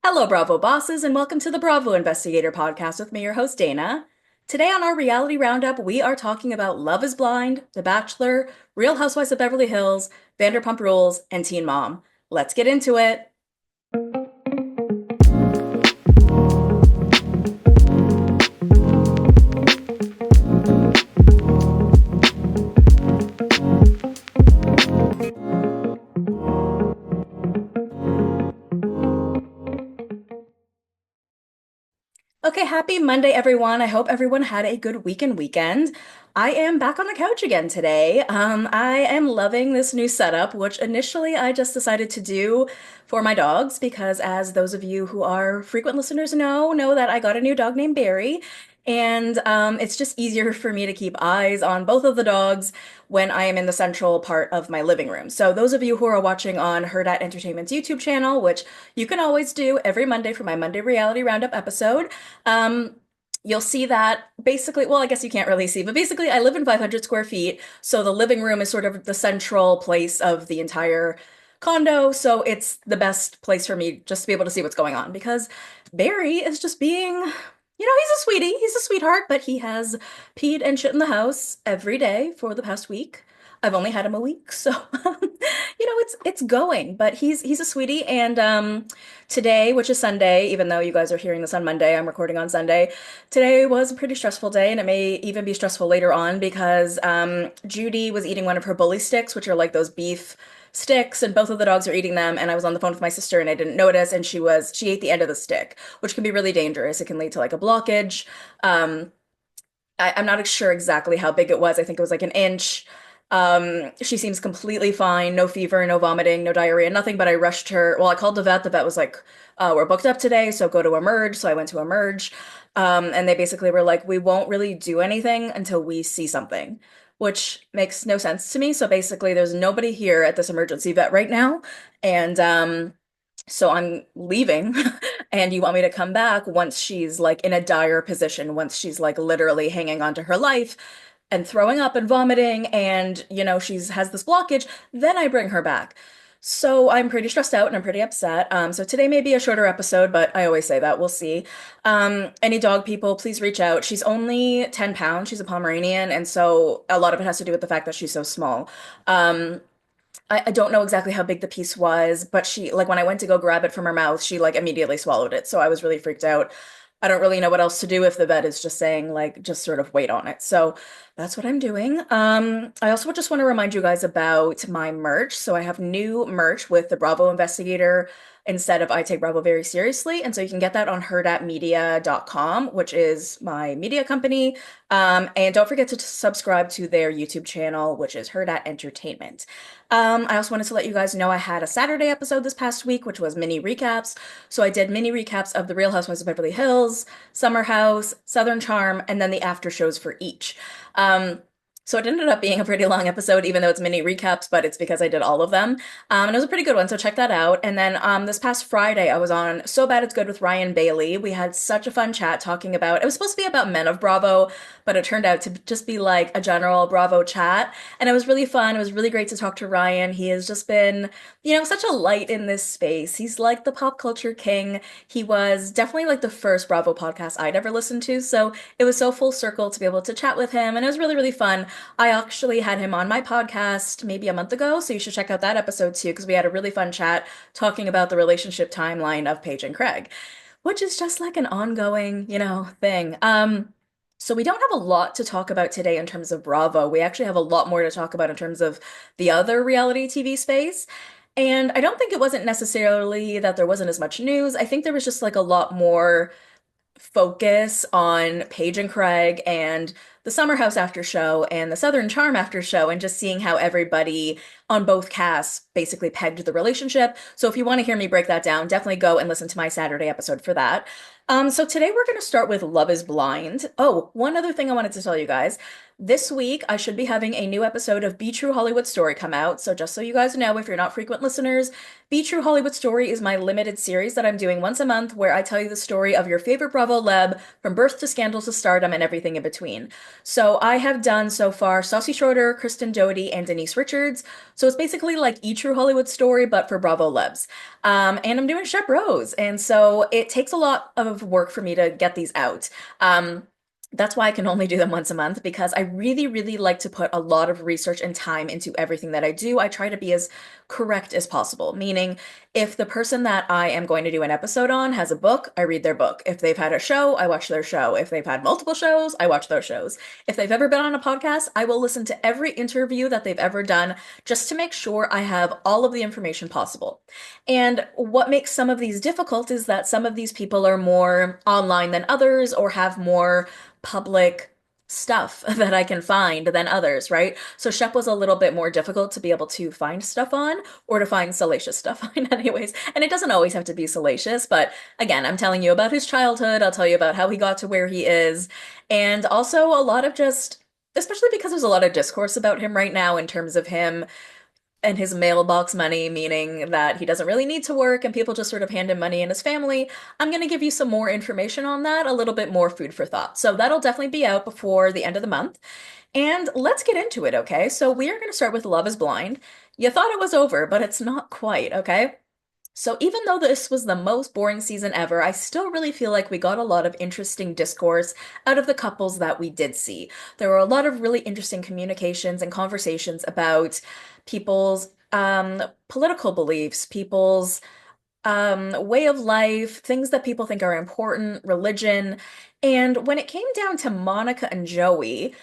Hello, Bravo bosses, and welcome to the Bravo Investigator Podcast with me, your host, Dana. Today on our reality roundup, we are talking about Love is Blind, The Bachelor, Real Housewives of Beverly Hills, Vanderpump Rules, and Teen Mom. Let's get into it. Okay, happy Monday, everyone. I hope everyone had a good weekend. I am back on the couch again today. I am loving this new setup, which initially I just decided to do for my dogs because, as those of you who are frequent listeners know that I got a new dog named Barry, and it's just easier for me to keep eyes on both of the dogs when I am in the central part of my living room. So those of you who are watching on Hurrdat Entertainment's YouTube channel, which you can always do every Monday for my Monday Reality Roundup episode, um, you'll see that basically, well, I guess you can't really see, but basically I live in 500 square feet, so the living room is sort of the central place of the entire condo, so it's the best place for me just to be able to see what's going on because Barry is just being, he's a sweetie, he's a sweetheart, but he has peed and shit in the house every day for the past week. I've only had him a week, so it's going, but he's a sweetie. And today, which is Sunday, even though you guys are hearing this on Monday, I'm recording on Sunday. Today was a pretty stressful day, and it may even be stressful later on because Judy was eating one of her bully sticks, which are like those beef sticks, and both of the dogs are eating them. And I was on the phone with my sister, and I didn't notice, and she ate the end of the stick, which can be really dangerous. It can lead to like a blockage. Um, I'm not sure exactly how big it was. I think it was like an inch. She seems completely fine, no fever, no vomiting, no diarrhea, nothing, but I rushed her. Well, I called the vet. The vet was like, we're booked up today, so go to Emerge. So I went to Emerge. And they basically were like, we won't really do anything until we see something, which makes no sense to me. So basically, there's nobody here at this emergency vet right now. And so I'm leaving, and you want me to come back once she's like in a dire position, once she's like literally hanging on to her life and throwing up and vomiting, and she's has this blockage, then I bring her back. So I'm pretty stressed out and I'm pretty upset. So today may be a shorter episode, but I always say that. We'll see. Any dog people, please reach out. She's only 10 pounds. She's a Pomeranian, and so a lot of it has to do with the fact that she's so small. Um, I don't know exactly how big the piece was, but she, like, when I went to go grab it from her mouth, she, like, immediately swallowed it. So I was really freaked out. I don't really know what else to do if the vet is just saying, like, just sort of wait on it. So that's what I'm doing. I also just want to remind you guys about my merch. So I have new merch with the Bravo Investigator instead of I Take Bravo Very Seriously. And so you can get that on hurrdatmedia.com, which is my media company. And don't forget to subscribe to their YouTube channel, which is Hurrdat Entertainment. I also wanted to let you guys know I had a Saturday episode this past week, which was mini recaps. So I did mini recaps of The Real Housewives of Beverly Hills, Summer House, Southern Charm, and then the after shows for each. So it ended up being a pretty long episode, even though it's mini recaps, but it's because I did all of them. And it was a pretty good one, so check that out. And then this past Friday, I was on So Bad It's Good with Ryan Bailey. We had such a fun chat talking about, it was supposed to be about Men of Bravo, but it turned out to just be like a general Bravo chat. And it was really fun. It was really great to talk to Ryan. He has just been, such a light in this space. He's like the pop culture king. He was definitely like the first Bravo podcast I'd ever listened to. So it was so full circle to be able to chat with him. And it was really, really fun. I actually had him on my podcast maybe a month ago, so you should check out that episode too, because we had a really fun chat talking about the relationship timeline of Paige and Craig, which is just like an ongoing, thing. So we don't have a lot to talk about today in terms of Bravo. We actually have a lot more to talk about in terms of the other reality TV space. And I don't think it wasn't necessarily that there wasn't as much news. I think there was just like a lot more focus on Paige and Craig and the Summer House after show and the Southern Charm after show, and just seeing how everybody on both casts basically pegged the relationship. So if you want to hear me break that down, definitely go and listen to my Saturday episode for that. So today we're going to start with Love is Blind. Oh, one other thing I wanted to tell you guys. This week, I should be having a new episode of Be True Hollywood Story come out. So just so you guys know, if you're not frequent listeners, Be True Hollywood Story is my limited series that I'm doing once a month where I tell you the story of your favorite Bravo leb from birth to scandal to stardom and everything in between. So I have done so far Saucy Schroeder, Kristen Doty, and Denise Richards. So it's basically like E True Hollywood Story, but for Bravo Lebs. And I'm doing Shep Rose. And so it takes a lot of work for me to get these out. That's why I can only do them once a month because I really, really like to put a lot of research and time into everything that I do. I try to be as correct as possible, meaning if the person that I am going to do an episode on has a book, I read their book. If they've had a show, I watch their show. If they've had multiple shows, I watch those shows. If they've ever been on a podcast, I will listen to every interview that they've ever done just to make sure I have all of the information possible. And what makes some of these difficult is that some of these people are more online than others or have more public stuff that I can find than others, right? So Shep was a little bit more difficult to be able to find stuff on or to find salacious stuff on anyways. And it doesn't always have to be salacious, but again, I'm telling you about his childhood. I'll tell you about how he got to where he is. And also a lot of just, especially because there's a lot of discourse about him right now in terms of him and his mailbox money, meaning that he doesn't really need to work and people just sort of hand him money in his family. I'm going to give you some more information on that, a little bit more food for thought. So that'll definitely be out before the end of the month. And let's get into it, okay? So we are going to start with Love is Blind. You thought it was over, but it's not quite, okay? So even though this was the most boring season ever, I still really feel like we got a lot of interesting discourse out of the couples that we did see. There were a lot of really interesting communications and conversations about people's political beliefs, people's way of life, things that people think are important, religion. And when it came down to Monica and Joey,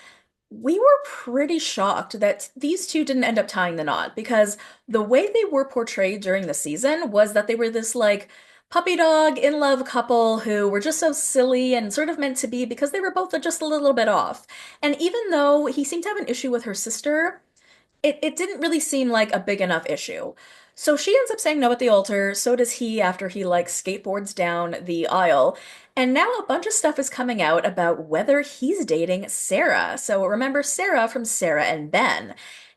we were pretty shocked that these two didn't end up tying the knot because the way they were portrayed during the season was that they were this like puppy dog in love couple who were just so silly and sort of meant to be because they were both just a little bit off. And even though he seemed to have an issue with her sister, it didn't really seem like a big enough issue. So she ends up saying no at the altar. So does he after he like skateboards down the aisle. And now a bunch of stuff is coming out about whether he's dating Sarah. So remember Sarah from Sarah and Ben.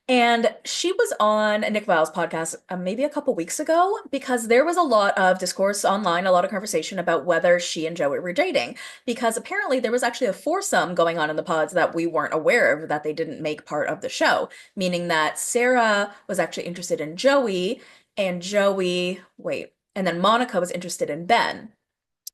And she was on Nick Vile's podcast maybe a couple weeks ago because there was a lot of discourse online, a lot of conversation about whether she and Joey were dating. Because apparently there was actually a foursome going on in the pods that we weren't aware of, that they didn't make part of the show, meaning that Sarah was actually interested in Joey and and then Monica was interested in Ben.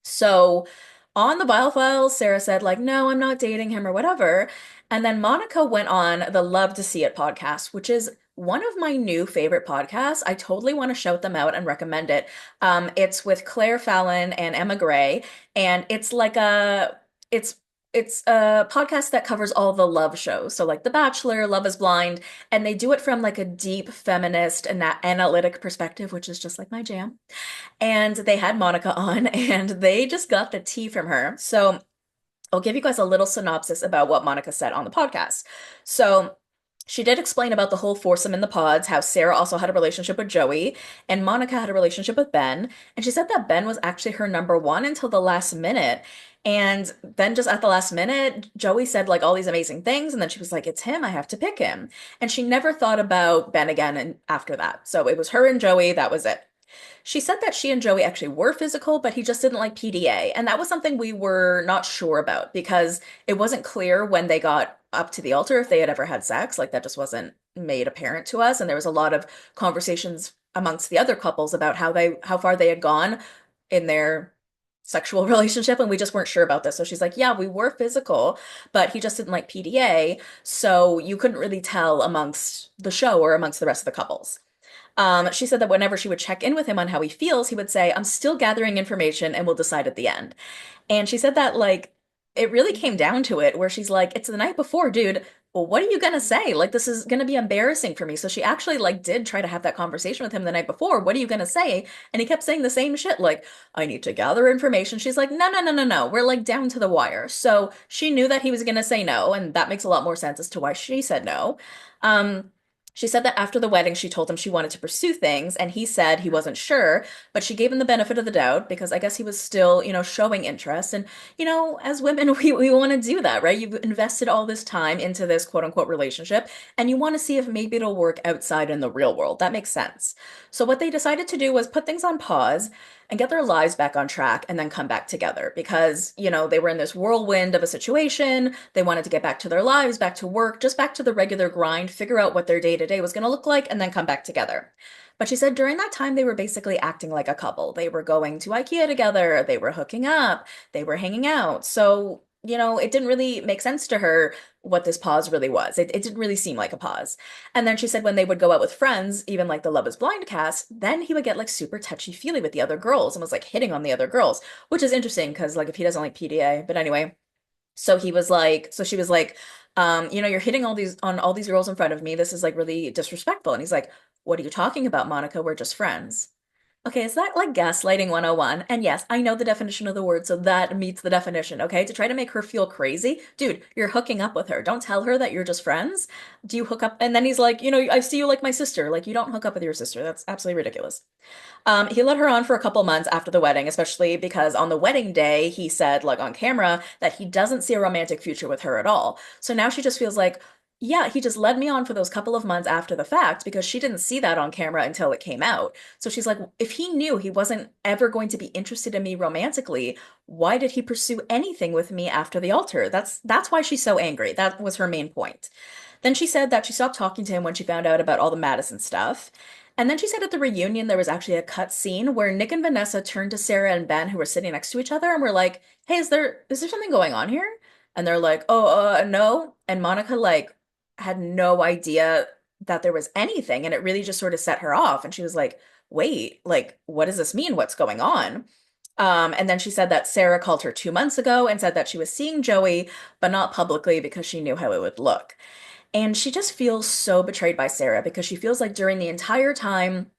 So on the Vile Files, Sarah said, like, no, I'm not dating him or whatever. And then Monica went on the Love to See It podcast, which is one of my new favorite podcasts. I totally want to shout them out and recommend it. It's with Claire Fallon and Emma Gray, and it's a podcast that covers all the love shows. So like The Bachelor, Love is Blind, and they do it from like a deep feminist and that analytic perspective, which is just like my jam. And they had Monica on and they just got the tea from her. So I'll give you guys a little synopsis about what Monica said on the podcast. So she did explain about the whole foursome in the pods, how Sarah also had a relationship with Joey, and Monica had a relationship with Ben. And she said that Ben was actually her number one until the last minute. And then just at the last minute, Joey said like all these amazing things, and then she was like, it's him, I have to pick him. And she never thought about Ben again and after that. So it was her and Joey, that was it. She said that she and Joey actually were physical, but he just didn't like PDA. And that was something we were not sure about because it wasn't clear when they got up to the altar if they had ever had sex. Like that just wasn't made apparent to us. And there was a lot of conversations amongst the other couples about how far they had gone in their sexual relationship, and we just weren't sure about this. So she's like, yeah, we were physical, but he just didn't like PDA, so you couldn't really tell amongst the show or amongst the rest of the couples. She said that whenever she would check in with him on how he feels, he would say, I'm still gathering information and we'll decide at the end. And she said that, like, it really came down to it where she's like, it's the night before, dude. Well, what are you gonna say? Like, this is gonna be embarrassing for me. So she actually, like, did try to have that conversation with him the night before. What are you gonna say? And he kept saying the same shit, like, I need to gather information. She's like, no, no, no, no, no. We're, like, down to the wire. So she knew that he was gonna say no, and that makes a lot more sense as to why she said no. Um, she said that after the wedding, she told him she wanted to pursue things, and he said he wasn't sure, but she gave him the benefit of the doubt because I guess he was still, showing interest. And, as women, we want to do that, right? You've invested all this time into this quote unquote relationship, and you want to see if maybe it'll work outside in the real world. That makes sense. So what they decided to do was put things on pause. and get their lives back on track and then come back together because, they were in this whirlwind of a situation. They wanted to get back to their lives, back to work, just back to the regular grind, figure out what their day to day was going to look like, and then come back together. But she said during that time, they were basically acting like a couple. They were going to IKEA together, they were hooking up, they were hanging out. So, it didn't really make sense to her what this pause really was. It didn't really seem like a pause. And then she said when they would go out with friends, even like the Love is Blind cast, then he would get like super touchy-feely with the other girls and was like hitting on the other girls, which is interesting because like if he doesn't like PDA, but anyway. So she was like, you're hitting all these girls in front of me. This is like really disrespectful. And he's like, what are you talking about, Monica? We're just friends. Okay, is that like gaslighting 101? And yes, I know the definition of the word, so that meets the definition, okay? To try to make her feel crazy. Dude, you're hooking up with her. Don't tell her that you're just friends. Do you hook up? And then he's like, I see you like my sister. Like, you don't hook up with your sister. That's absolutely ridiculous. He let her on for a couple months after the wedding, especially because on the wedding day, he said, like on camera, that he doesn't see a romantic future with her at all. So now she just feels like, yeah, he just led me on for those couple of months after the fact because she didn't see that on camera until it came out. So she's like, if he knew he wasn't ever going to be interested in me romantically, why did he pursue anything with me after the altar? That's why she's so angry. That was her main point. Then she said that she stopped talking to him when she found out about all the Madison stuff. And then she said at the reunion there was actually a cut scene where Nick and Vanessa turned to Sarah and Ben, who were sitting next to each other, and were like, "Hey, is there something going on here?" And they're like, "Oh, no." And Monica like had no idea that there was anything, and it really just sort of set her off. And she was like, "Wait, like, what does this mean? What's going on?" And then she said that Sarah called her 2 months ago and said that she was seeing Joey, but not publicly because she knew how it would look. And she just feels so betrayed by Sarah because she feels like during the entire time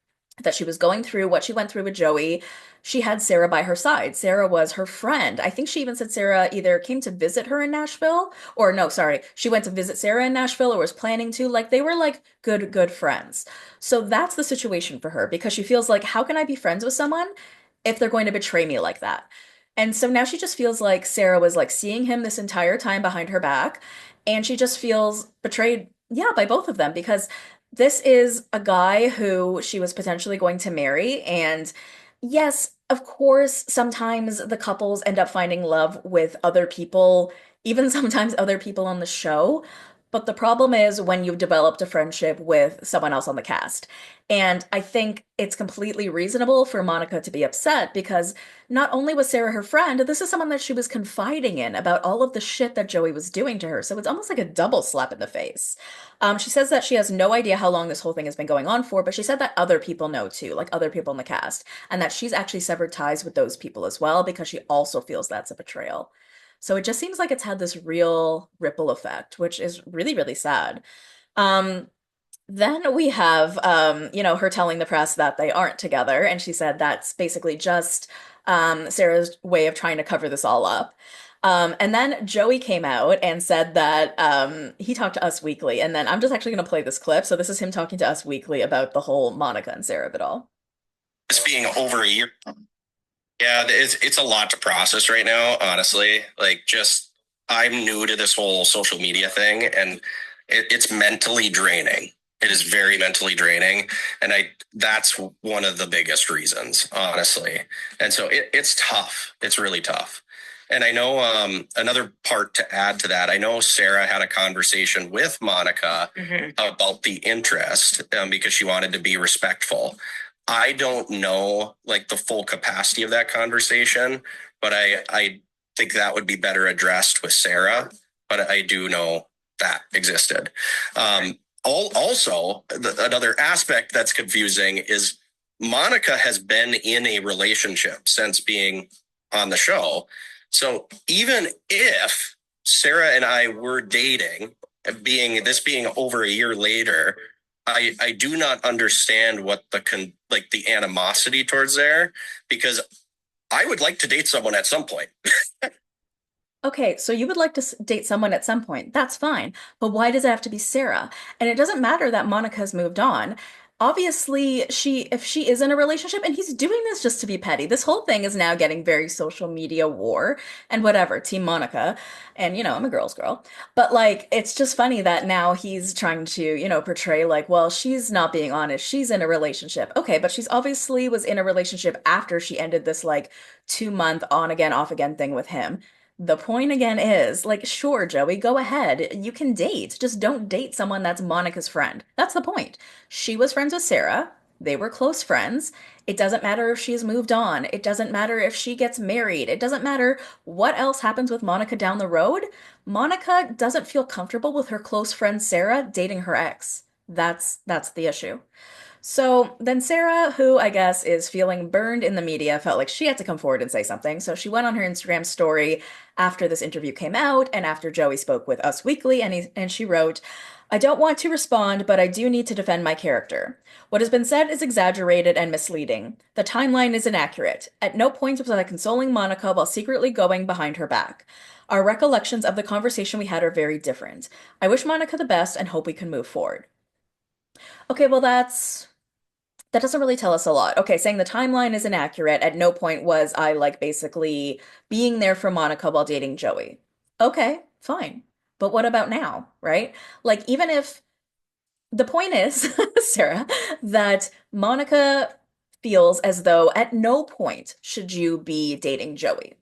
that she was going through what she went through with Joey, she had Sarah by her side. Sarah was her friend. I think she even said Sarah either came to visit her in Nashville, or no, sorry, she went to visit Sarah in Nashville or was planning to. Like they were like good friends. So that's the situation for her because she feels like, how can I be friends with someone if they're going to betray me like that? And so now she just feels like Sarah was like seeing him this entire time behind her back, and she just feels betrayed, yeah, by both of them because this is a guy who she was potentially going to marry. And yes, of course, sometimes the couples end up finding love with other people, even sometimes other people on the show. But the problem is when you've developed a friendship with someone else on the cast. And I think it's completely reasonable for Monica to be upset because not only was Sarah her friend, this is someone that she was confiding in about all of the shit that Joey was doing to her. So it's almost like a double slap in the face. She says that she has no idea how long this whole thing has been going on for, but she said that other people know too, like other people in the cast, and that she's actually severed ties with those people as well because she also feels that's a betrayal. So it just seems like it's had this real ripple effect, which is really, really sad. Um, then we have, her telling the press that they aren't together, and she said that's basically just Sarah's way of trying to cover this all up. And then Joey came out and said that he talked to Us Weekly, and then I'm just actually going to play this clip. So this is him talking to Us Weekly about the whole Monica and Sarah bit all. It's being over a year. Yeah, it's a lot to process right now, honestly. Like, just I'm new to this whole social media thing, and it's mentally draining. It is very mentally draining, and that's one of the biggest reasons, honestly. And so it's tough. It's really tough. And I know another part to add to that, I know Sarah had a conversation with Monica about the interest because she wanted to be respectful. I don't know like the full capacity of that conversation, but I think that would be better addressed with Sarah. But I do know that existed. Also, another aspect that's confusing is Monica has been in a relationship since being on the show. So even if Sarah and I were dating, being over a year later, I do not understand what the animosity towards there, because I would like to date someone at some point. Okay, so you would like to date someone at some point. That's fine. But why does it have to be Sarah? And it doesn't matter that Monica has moved on. obviously if she is in a relationship and he's doing this just to be petty. This whole thing is now getting very social media war and whatever, Team Monica. And I'm a girl's girl. But like it's just funny that now he's trying to, portray like, well, she's not being honest. She's in a relationship. Okay, but she's obviously was in a relationship after she ended this like 2 month on again, off again thing with him. The point again is, like, sure, Joey, go ahead. You can date. Just don't date someone that's Monica's friend. That's the point. She was friends with Sarah. They were close friends. It doesn't matter if she's moved on. It doesn't matter if she gets married. It doesn't matter what else happens with Monica down the road. Monica doesn't feel comfortable with her close friend Sarah dating her ex. That's the issue. So then Sarah, who I guess is feeling burned in the media, felt like she had to come forward and say something. So she went on her Instagram story after this interview came out and after Joey spoke with Us Weekly, and she wrote, I don't want to respond, but I do need to defend my character. What has been said is exaggerated and misleading. The timeline is inaccurate. At no point was I consoling Monica while secretly going behind her back. Our recollections of the conversation we had are very different. I wish Monica the best and hope we can move forward. Okay, well, that doesn't really tell us a lot. Okay, saying the timeline is inaccurate. At no point was I like basically being there for Monica while dating Joey. Okay, fine. But what about now, right? Like, even if the point is, Sarah, that Monica feels as though at no point should you be dating Joey.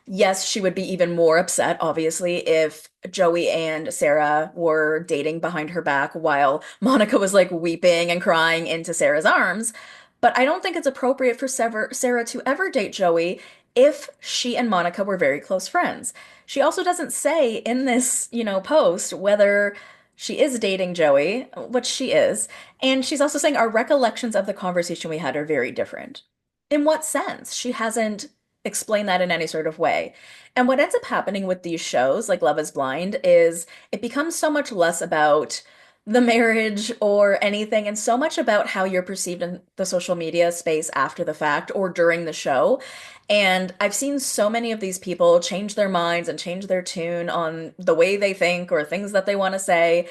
Yes, she would be even more upset, obviously, if Joey and Sarah were dating behind her back while Monica was like weeping and crying into Sarah's arms. But I don't think it's appropriate for Sarah to ever date Joey if she and Monica were very close friends. She also doesn't say in this, post whether she is dating Joey, which she is. And she's also saying our recollections of the conversation we had are very different. In what sense? She hasn't explain that in any sort of way. And what ends up happening with these shows, like Love is Blind, is it becomes so much less about the marriage or anything, and so much about how you're perceived in the social media space after the fact or during the show. And I've seen so many of these people change their minds and change their tune on the way they think or things that they want to say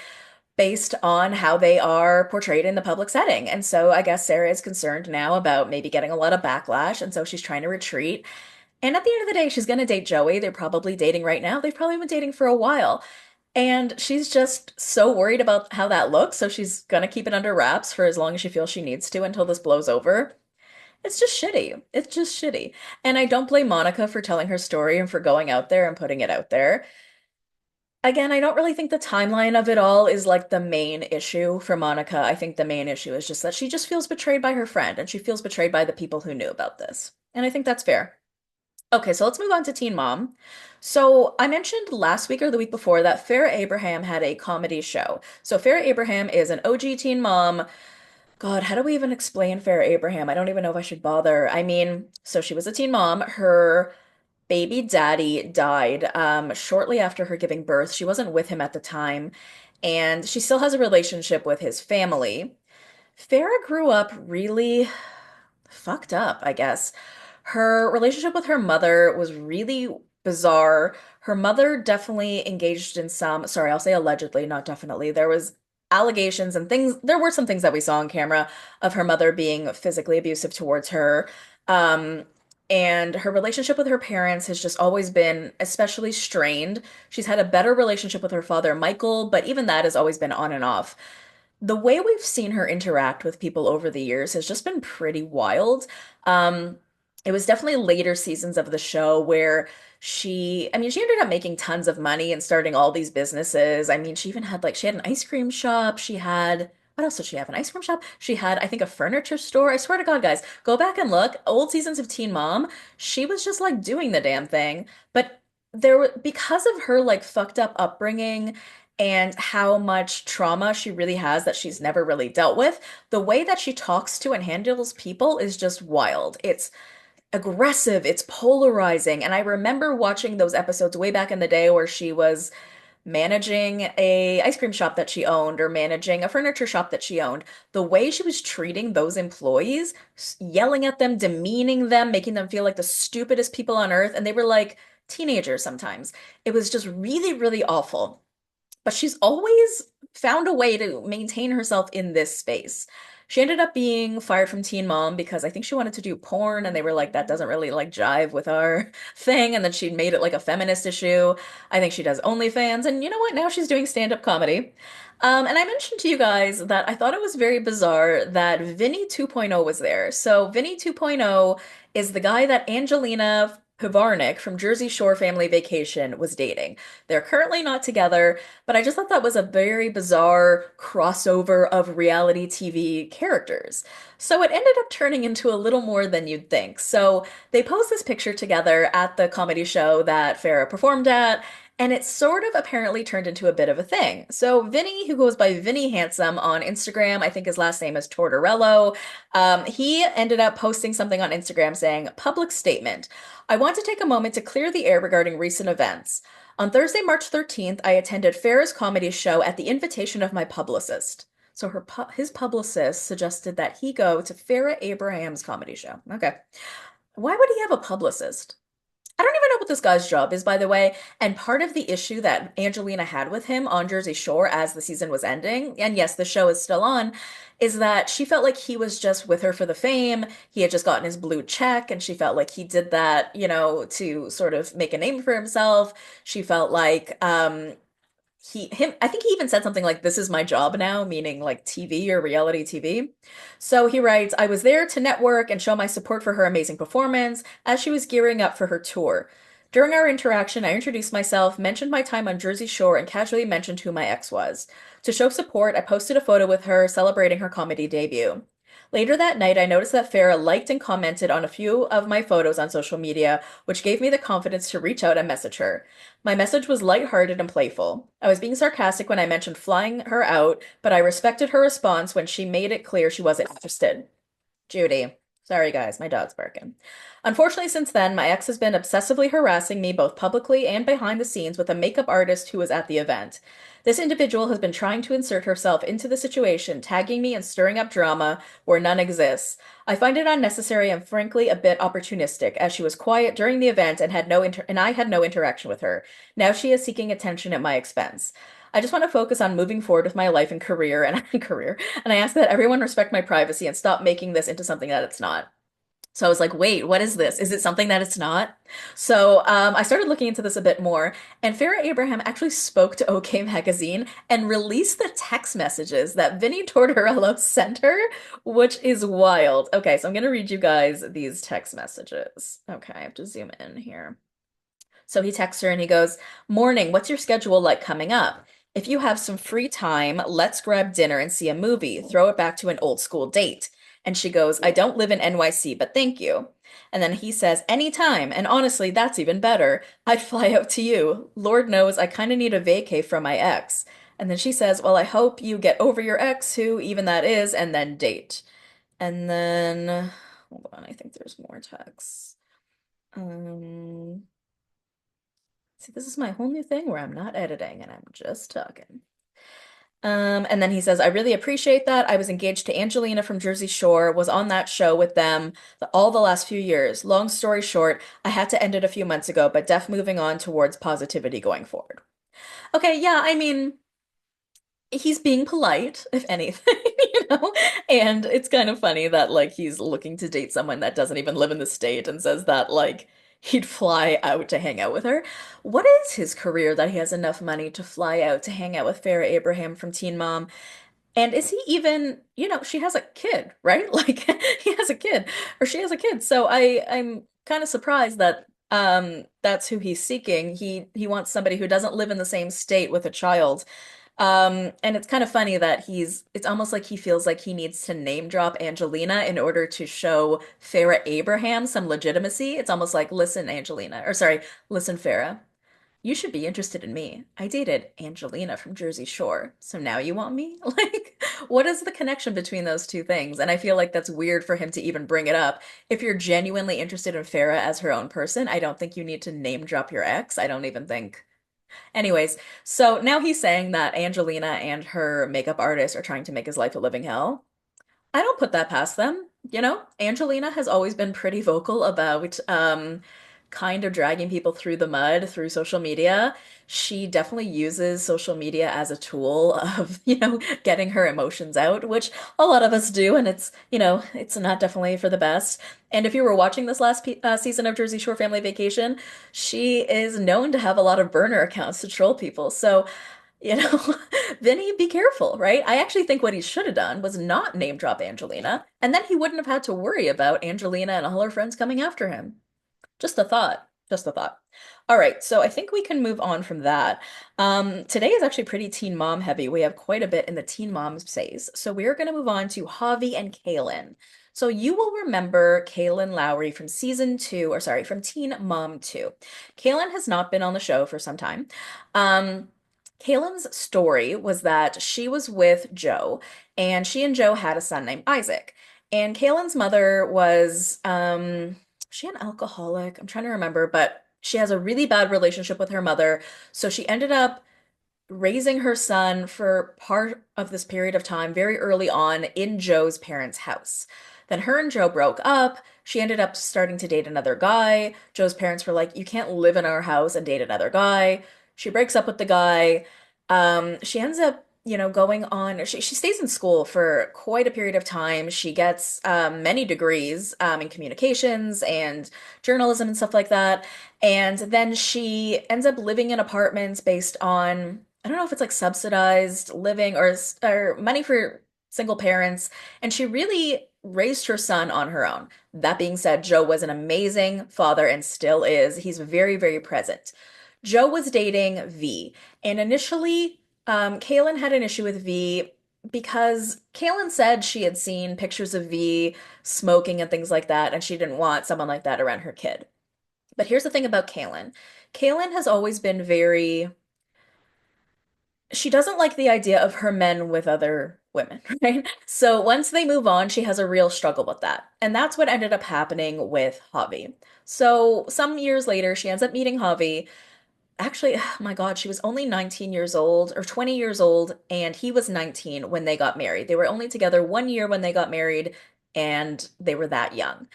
based on how they are portrayed in the public setting. And so I guess Sarah is concerned now about maybe getting a lot of backlash. And so she's trying to retreat. And at the end of the day, she's going to date Joey. They're probably dating right now. They've probably been dating for a while. And she's just so worried about how that looks. So she's going to keep it under wraps for as long as she feels she needs to until this blows over. It's just shitty. It's just shitty. And I don't blame Monica for telling her story and for going out there and putting it out there. Again, I don't really think the timeline of it all is like the main issue for Monica. I think the main issue is just that she just feels betrayed by her friend and she feels betrayed by the people who knew about this. And I think that's fair. Okay, so let's move on to Teen Mom. So I mentioned last week or the week before that Farrah Abraham had a comedy show. So Farrah Abraham is an OG teen mom. God, how do we even explain Farrah Abraham? I don't even know if I should bother. I mean, so she was a teen mom. Her baby daddy died shortly after her giving birth. She wasn't with him at the time, and she still has a relationship with his family. Farrah grew up really fucked up, I guess. Her relationship with her mother was really bizarre. Her mother definitely engaged in some, sorry, I'll say allegedly, not definitely. There was allegations and things, there were some things that we saw on camera of her mother being physically abusive towards her. Um, and her relationship with her parents has just always been especially strained. She's had a better relationship with her father, Michael, but even that has always been on and off. The way we've seen her interact with people over the years has just been pretty wild. Um, it was definitely later seasons of the show where I mean, she ended up making tons of money and starting all these businesses. I mean, she even had like, she had an ice cream shop. What else did she have? An ice cream shop? She had, I think, a furniture store. I swear to God, guys, go back and look. Old seasons of Teen Mom, she was just like doing the damn thing. But because of her like fucked up upbringing and how much trauma she really has that she's never really dealt with, the way that she talks to and handles people is just wild. It's aggressive, it's polarizing. And I remember watching those episodes way back in the day where she was managing a ice cream shop that she owned or managing a furniture shop that she owned. The way she was treating those employees, yelling at them, demeaning them, making them feel like the stupidest people on earth, and they were like teenagers sometimes. It was just really, really awful. But she's always found a way to maintain herself in this space. She ended up being fired from Teen Mom because I think she wanted to do porn and they were like, that doesn't really like jive with our thing. And then she made it like a feminist issue. I think she does OnlyFans. And you know what? Now she's doing stand-up comedy. And I mentioned to you guys that I thought it was very bizarre that Vinny 2.0 was there. So Vinny 2.0 is the guy that Angelina Pivarnik from Jersey Shore Family Vacation was dating. They're currently not together, but I just thought that was a very bizarre crossover of reality TV characters. So it ended up turning into a little more than you'd think. So they posed this picture together at the comedy show that Farrah performed at, and it sort of apparently turned into a bit of a thing. So Vinny, who goes by Vinny Handsome on Instagram, I think his last name is Tortorello, he ended up posting something on Instagram saying, "Public statement. I want to take a moment to clear the air regarding recent events. On Thursday, March 13th, I attended Farrah's comedy show at the invitation of my publicist." So his publicist suggested that he go to Farrah Abraham's comedy show. Okay. Why would he have a publicist? I don't even know what this guy's job is, by the way. And part of the issue that Angelina had with him on Jersey Shore as the season was ending, and yes, the show is still on, is that she felt like he was just with her for the fame. He had just gotten his blue check, and she felt like he did that, to sort of make a name for himself. She felt like I think he even said something like, "This is my job now," meaning like TV or reality TV. So he writes, "I was there to network and show my support for her amazing performance as she was gearing up for her tour. During our interaction, I introduced myself, mentioned my time on Jersey Shore, and casually mentioned who my ex was. To show support, I posted a photo with her celebrating her comedy debut. Later that night, I noticed that Farrah liked and commented on a few of my photos on social media, which gave me the confidence to reach out and message her. My message was lighthearted and playful. I was being sarcastic when I mentioned flying her out, but I respected her response when she made it clear she wasn't interested. Judy. Sorry, guys, my dog's barking. Unfortunately, since then, my ex has been obsessively harassing me both publicly and behind the scenes with a makeup artist who was at the event. This individual has been trying to insert herself into the situation, tagging me and stirring up drama where none exists. I find it unnecessary and frankly a bit opportunistic, as she was quiet during the event and I had no interaction with her. Now she is seeking attention at my expense. I just want to focus on moving forward with my life and career and I ask that everyone respect my privacy and stop making this into something that it's not." So I was like, wait, what is this? Is it something that it's not? So I started looking into this a bit more, and Farrah Abraham actually spoke to OK Magazine and released the text messages that Vinny Tortorello sent her, which is wild. Okay, so I'm gonna read you guys these text messages. Okay, I have to zoom in here. So he texts her and he goes, "Morning, what's your schedule like coming up? If you have some free time, let's grab dinner and see a movie. Throw it back to an old school date." And she goes, "I don't live in NYC, but thank you." And then he says, "Anytime. And honestly, that's even better. I'd fly out to you. Lord knows I kind of need a vacay from my ex." And then she says, "Well, I hope you get over your ex, who even that is, and then date." And then, hold on, I think there's more texts. Um, See, this is my whole new thing where I'm not editing and I'm just talking. And then he says, "I really appreciate that. I was engaged to Angelina from Jersey Shore, was on that show with them all the last few years. Long story short, I had to end it a few months ago, but moving on towards positivity going forward." Okay, yeah, I mean, he's being polite, if anything, And it's kind of funny that like he's looking to date someone that doesn't even live in the state and says that like he'd fly out to hang out with her. What is his career that he has enough money to fly out to hang out with Farrah Abraham from Teen Mom? And is he even, she has a kid, right? Like he has a kid or she has a kid. So I'm kind of surprised that that's who he's seeking. He wants somebody who doesn't live in the same state with a child. And it's kind of funny that it's almost like he feels like he needs to name drop Angelina in order to show Farrah Abraham some legitimacy. It's almost like, "Listen, Angelina, or sorry, listen, Farrah, you should be interested in me. I dated Angelina from Jersey Shore, so now you want me?" Like, what is the connection between those two things? And I feel like that's weird for him to even bring it up. If you're genuinely interested in Farrah as her own person, I don't think you need to name drop your ex. I don't even think. Anyways, so now he's saying that Angelina and her makeup artist are trying to make his life a living hell. I don't put that past them. Angelina has always been pretty vocal about kind of dragging people through the mud through social media, she definitely uses social media as a tool of, getting her emotions out, which a lot of us do, and it's not definitely for the best. And if you were watching this last season of Jersey Shore Family Vacation, she is known to have a lot of burner accounts to troll people. So, you know, Vinny, be careful, right? I actually think what he should have done was not name drop Angelina, and then he wouldn't have had to worry about Angelina and all her friends coming after him. Just a thought. Just a thought. All right, so I think we can move on from that. Today is actually pretty teen mom heavy. We have quite a bit in the teen mom space. So we're going to move on to Javi and Kailyn. So you will remember Kailyn Lowry from season two, or sorry, from Teen Mom 2. Kailyn has not been on the show for some time. Um, Kailyn's story was that she was with Joe, and she and Joe had a son named Isaac. And Kailyn's mother was, she an alcoholic? I'm trying to remember, but she has a really bad relationship with her mother. So she ended up raising her son for part of this period of time very early on in Joe's parents' house. Then her and Joe broke up. She ended up starting to date another guy. Joe's parents were like, "You can't live in our house and date another guy." She breaks up with the guy. She ends up, going on. She stays in school for quite a period of time. She gets many degrees in communications and journalism and stuff like that. And then she ends up living in apartments based on, I don't know if it's like subsidized living or money for single parents. And she really raised her son on her own. That being said, Joe was an amazing father and still is. He's very, very present. Joe was dating V, and initially, Kailyn had an issue with V because Kailyn said she had seen pictures of V smoking and things like that, and she didn't want someone like that around her kid. But here's the thing about Kailyn. Kailyn has always been very, she doesn't like the idea of her men with other women, right? So once they move on, she has a real struggle with that. And that's what ended up happening with Javi. So some years later, she ends up meeting Javi. Actually, oh my God, she was only 19 years old or 20 years old, and he was 19 when they got married. They were only together 1 year when they got married, and they were that young.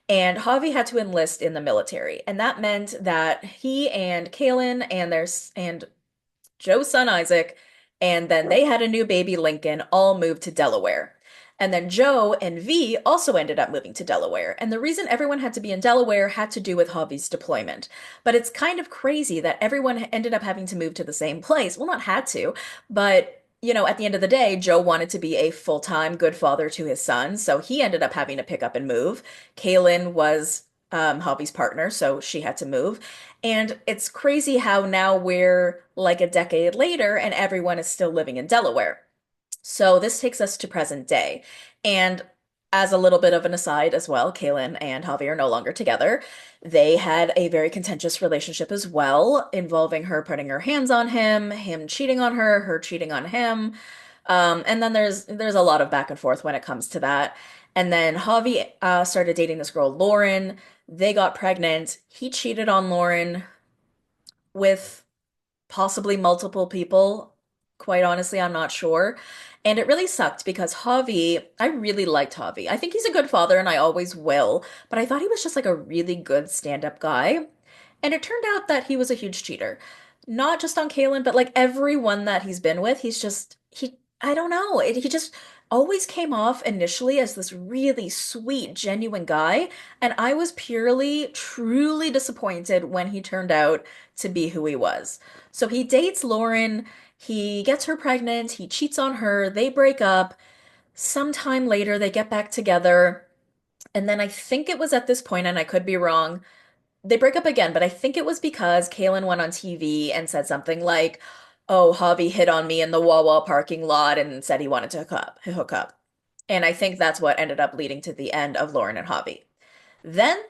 And Javi had to enlist in the military, and that meant that he and Kailyn and Joe's son Isaac, and then they had a new baby, Lincoln, all moved to Delaware. And then Joe and V also ended up moving to Delaware. And the reason everyone had to be in Delaware had to do with Javi's deployment. But it's kind of crazy that everyone ended up having to move to the same place. Well, not had to, but at the end of the day, Joe wanted to be a full-time good father to his son, so he ended up having to pick up and move. Kailyn was Javi's partner, so she had to move. And it's crazy how now we're like a decade later and everyone is still living in Delaware. So this takes us to present day. And as a little bit of an aside as well, Kailyn and Javi are no longer together. They had a very contentious relationship as well, involving her putting her hands on him cheating on her cheating on him. And then there's a lot of back and forth when it comes to that. And then Javi started dating this girl, Lauren. They got pregnant. He cheated on Lauren with possibly multiple people. Quite honestly, I'm not sure. And it really sucked because Javi, I really liked Javi. I think he's a good father and I always will, but I thought he was just like a really good stand-up guy. And it turned out that he was a huge cheater. Not just on Kailyn, but like everyone that he's been with, I don't know. He just always came off initially as this really sweet, genuine guy. And I was purely, truly disappointed when he turned out to be who he was. So he dates Lauren, he gets her pregnant, he cheats on her, they break up. Sometime later, they get back together. And then I think it was at this point, and I could be wrong, they break up again, but I think it was because Kailyn went on TV and said something like, "Oh, Javi hit on me in the Wawa parking lot and said he wanted to hook up." And I think that's what ended up leading to the end of Lauren and Javi. Then,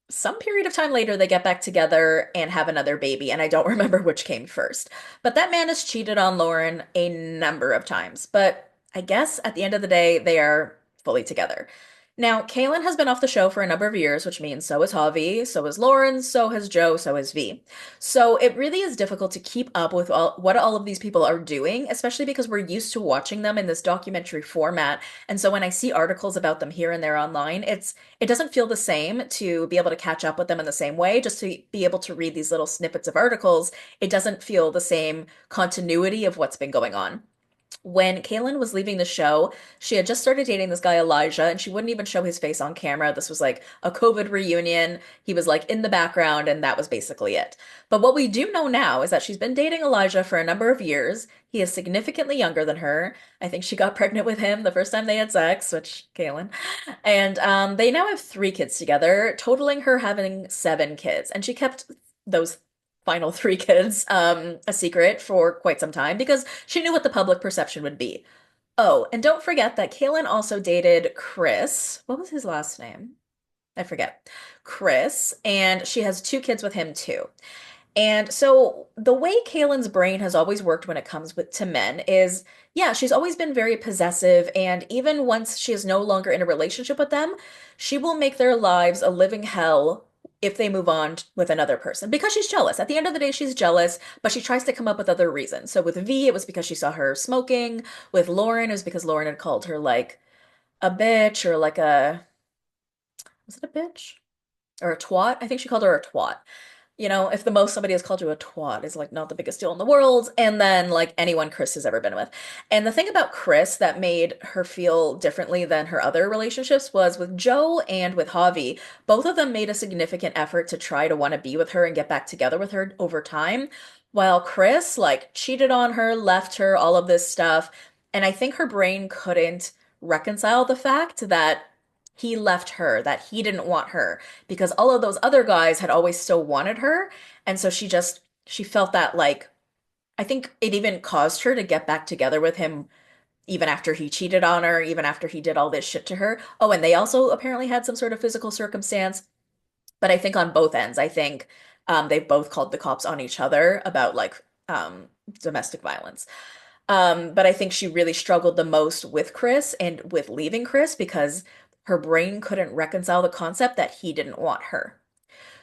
some period of time later, they get back together and have another baby, and I don't remember which came first. But that man has cheated on Lauren a number of times. But I guess at the end of the day, they are fully together. Now, Kailyn has been off the show for a number of years, which means so is Javi, so is Lauren, so has Joe, so is V. So it really is difficult to keep up with what all of these people are doing, especially because we're used to watching them in this documentary format. And so when I see articles about them here and there online, it doesn't feel the same to be able to catch up with them in the same way, just to be able to read these little snippets of articles. It doesn't feel the same continuity of what's been going on. When Kailyn was leaving the show, she had just started dating this guy Elijah, and she wouldn't even show his face on camera. This was like a COVID reunion. He was like in the background, and that was basically it. But what we do know now is that she's been dating Elijah for a number of years. He is significantly younger than her. I think she got pregnant with him the first time they had sex, which Kailyn. And they now have 3 kids together, totaling her having 7 kids. And she kept those final 3 kids a secret for quite some time because she knew what the public perception would be. Oh, and don't forget that Kailyn also dated Chris. What was his last name? I forget. Chris, and she has 2 kids with him too. And so the way Kaylyn's brain has always worked when it comes to men is, yeah, she's always been very possessive, and even once she is no longer in a relationship with them, she will make their lives a living hell if they move on with another person because she's jealous. At the end of the day, she's jealous, but she tries to come up with other reasons. So with V, it was because she saw her smoking. With Lauren, it was because Lauren had called her like a bitch or like a, was it a bitch? Or a twat? I think she called her a twat. You know, if the most somebody has called you a twat is like not the biggest deal in the world, and then like anyone Chris has ever been with. And the thing about Chris that made her feel differently than her other relationships was with Joe and with Javi. Both of them made a significant effort to try to want to be with her and get back together with her over time, while Chris like cheated on her, left her, all of this stuff. And I think her brain couldn't reconcile the fact that he left her, that he didn't want her because all of those other guys had always still wanted her. And so she felt that like, I think it even caused her to get back together with him even after he cheated on her, even after he did all this shit to her. Oh, and they also apparently had some sort of physical circumstance, but I think on both ends, I think they've both called the cops on each other about like domestic violence. But I think she really struggled the most with Chris and with leaving Chris because her brain couldn't reconcile the concept that he didn't want her.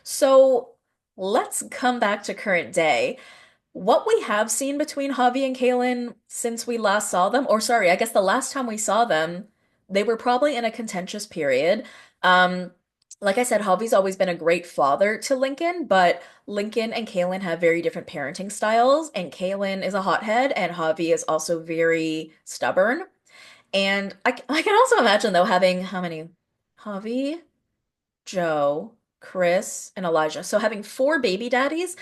So let's come back to current day. What we have seen between Javi and Kailyn since we last saw them, or sorry, I guess the last time we saw them, they were probably in a contentious period. Um, like I said, Javi's always been a great father to Lincoln, but Lincoln and Kailyn have very different parenting styles, and Kailyn is a hothead, and Javi is also very stubborn. And I can also imagine though having how many? Javi, Joe, Chris, and Elijah. So having 4 baby daddies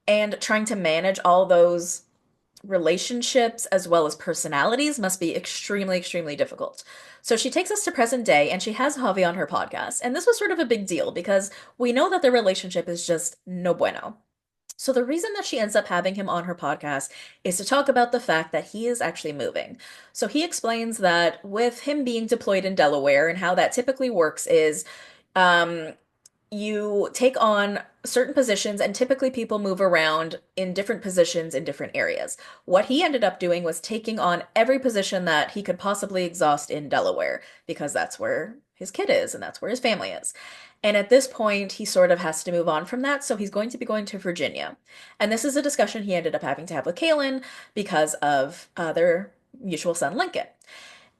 and trying to manage all those relationships as well as personalities must be extremely, extremely difficult. So she takes us to present day and she has Javi on her podcast. And this was sort of a big deal because we know that their relationship is just no bueno. So the reason that she ends up having him on her podcast is to talk about the fact that he is actually moving. So he explains that with him being deployed in Delaware and how that typically works is um, you take on certain positions, and typically people move around in different positions in different areas. What he ended up doing was taking on every position that he could possibly exhaust in Delaware because that's where his kid is and that's where his family is. And at this point, he sort of has to move on from that, so he's going to be going to Virginia. And this is a discussion he ended up having to have with Kailyn because of their mutual son, Lincoln.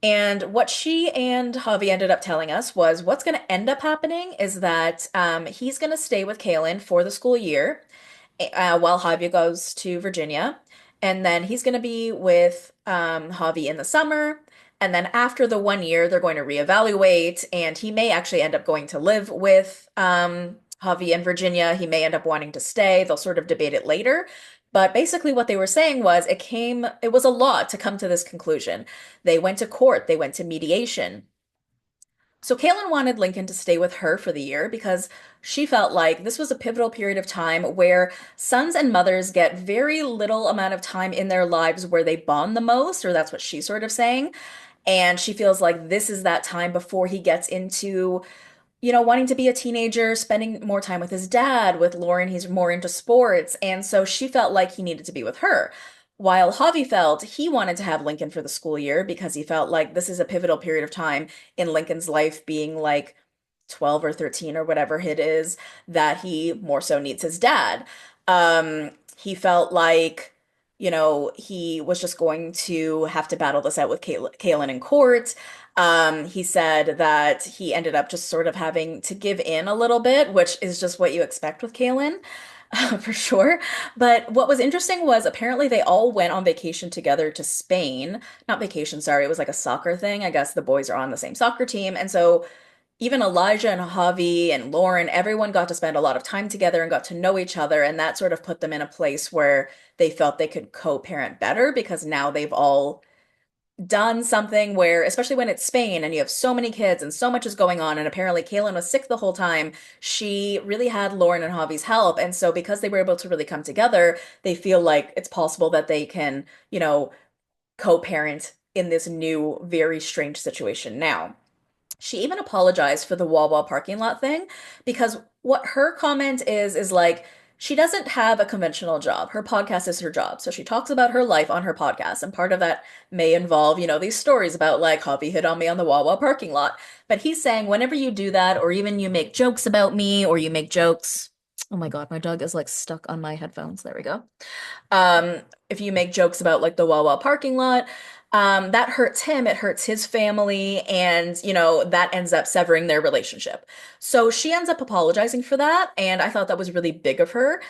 And what she and Javi ended up telling us was what's going to end up happening is that he's going to stay with Kailyn for the school year while Javi goes to Virginia. And then he's going to be with Javi in the summer. And then after the 1 year, they're going to reevaluate. And he may actually end up going to live with Javi in Virginia. He may end up wanting to stay. They'll sort of debate it later. But basically, what they were saying was it was a lot to come to this conclusion. They went to court, they went to mediation. So Kailyn wanted Lincoln to stay with her for the year because she felt like this was a pivotal period of time where sons and mothers get very little amount of time in their lives where they bond the most, or that's what she's sort of saying. And she feels like this is that time before he gets into, wanting to be a teenager, spending more time with his dad. With Lauren, he's more into sports. And so she felt like he needed to be with her. While Javi felt he wanted to have Lincoln for the school year because he felt like this is a pivotal period of time in Lincoln's life, being like 12 or 13 or whatever it is, that he more so needs his dad. He felt like, he was just going to have to battle this out with Kailyn in court. He said that he ended up just sort of having to give in a little bit, which is just what you expect with Kailyn. For sure. But what was interesting was apparently they all went on vacation together to Spain. Not vacation, sorry, it was like a soccer thing. I guess the boys are on the same soccer team. And so even Elijah and Javi and Lauren, everyone got to spend a lot of time together and got to know each other. And that sort of put them in a place where they felt they could co-parent better because now they've all done something where, especially when it's Spain and you have so many kids and so much is going on, and apparently Kailyn was sick the whole time, she really had Lauren and Javi's help. And so because they were able to really come together, they feel like it's possible that they can, co-parent in this new, very strange situation now. She even apologized for the Wawa parking lot thing because what her comment is like she doesn't have a conventional job. Her podcast is her job. So she talks about her life on her podcast. And part of that may involve, these stories about like Hobby hit on me on the Wawa parking lot. But he's saying whenever you do that, or even you make jokes about me, or you make jokes. Oh my God, my dog is like stuck on my headphones. There we go. If you make jokes about like the Wawa parking lot, that hurts him, it hurts his family, and that ends up severing their relationship. So she ends up apologizing for that, and I thought that was really big of her.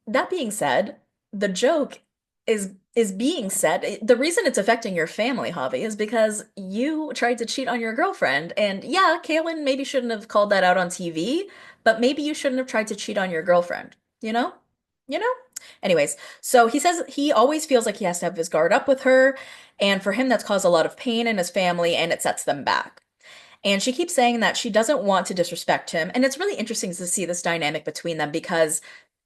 That being said, the joke is being said. The reason it's affecting your family, Javi, is because you tried to cheat on your girlfriend. And yeah, Kailyn maybe shouldn't have called that out on TV, but maybe you shouldn't have tried to cheat on your girlfriend, you know? You know? Anyways, so he says he always feels like he has to have his guard up with her, and for him that's caused a lot of pain in his family and it sets them back. And she keeps saying that she doesn't want to disrespect him, and it's really interesting to see this dynamic between them because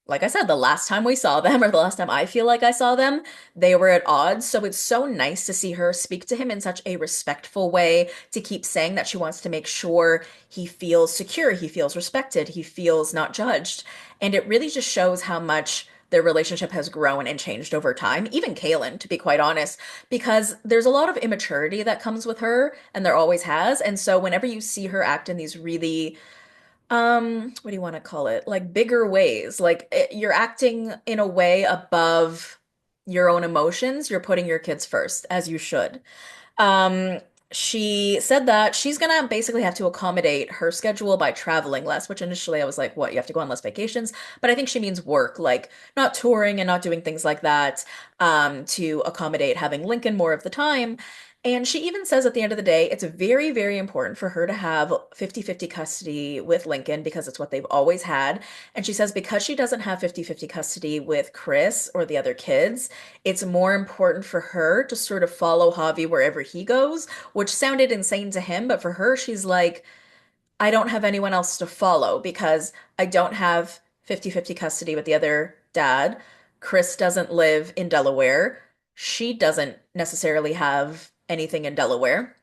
like I said, the last time we saw them, or the last time I feel like I saw them, they were at odds. So it's so nice to see her speak to him in such a respectful way, to keep saying that she wants to make sure he feels secure, he feels respected, he feels not judged. And it really just shows how much their relationship has grown and changed over time. Even Kailyn, to be quite honest, because there's a lot of immaturity that comes with her, and there always has. And so whenever you see her act in these really what do you want to call it? Like bigger ways. Like you're acting in a way above your own emotions. You're putting your kids first, as you should. Um, she said that she's gonna basically have to accommodate her schedule by traveling less, which initially I was like, what, you have to go on less vacations? But I think she means work, like not touring and not doing things like that, to accommodate having Lincoln more of the time. And she even says at the end of the day, it's very, very important for her to have 50-50 custody with Lincoln because it's what they've always had. And she says because she doesn't have 50-50 custody with Chris or the other kids, it's more important for her to sort of follow Javi wherever he goes, which sounded insane to him. But for her, she's like, I don't have anyone else to follow because I don't have 50-50 custody with the other dad. Chris doesn't live in Delaware. She doesn't necessarily have anything in Delaware.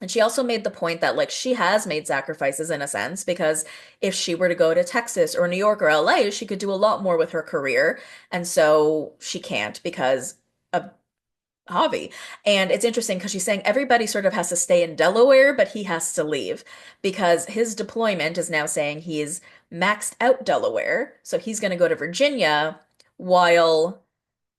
And she also made the point that, like, she has made sacrifices in a sense because if she were to go to Texas or New York or LA, she could do a lot more with her career. And so she can't because of Javi. And it's interesting because she's saying everybody sort of has to stay in Delaware, but he has to leave because his deployment is now saying he's maxed out Delaware. So he's going to go to Virginia while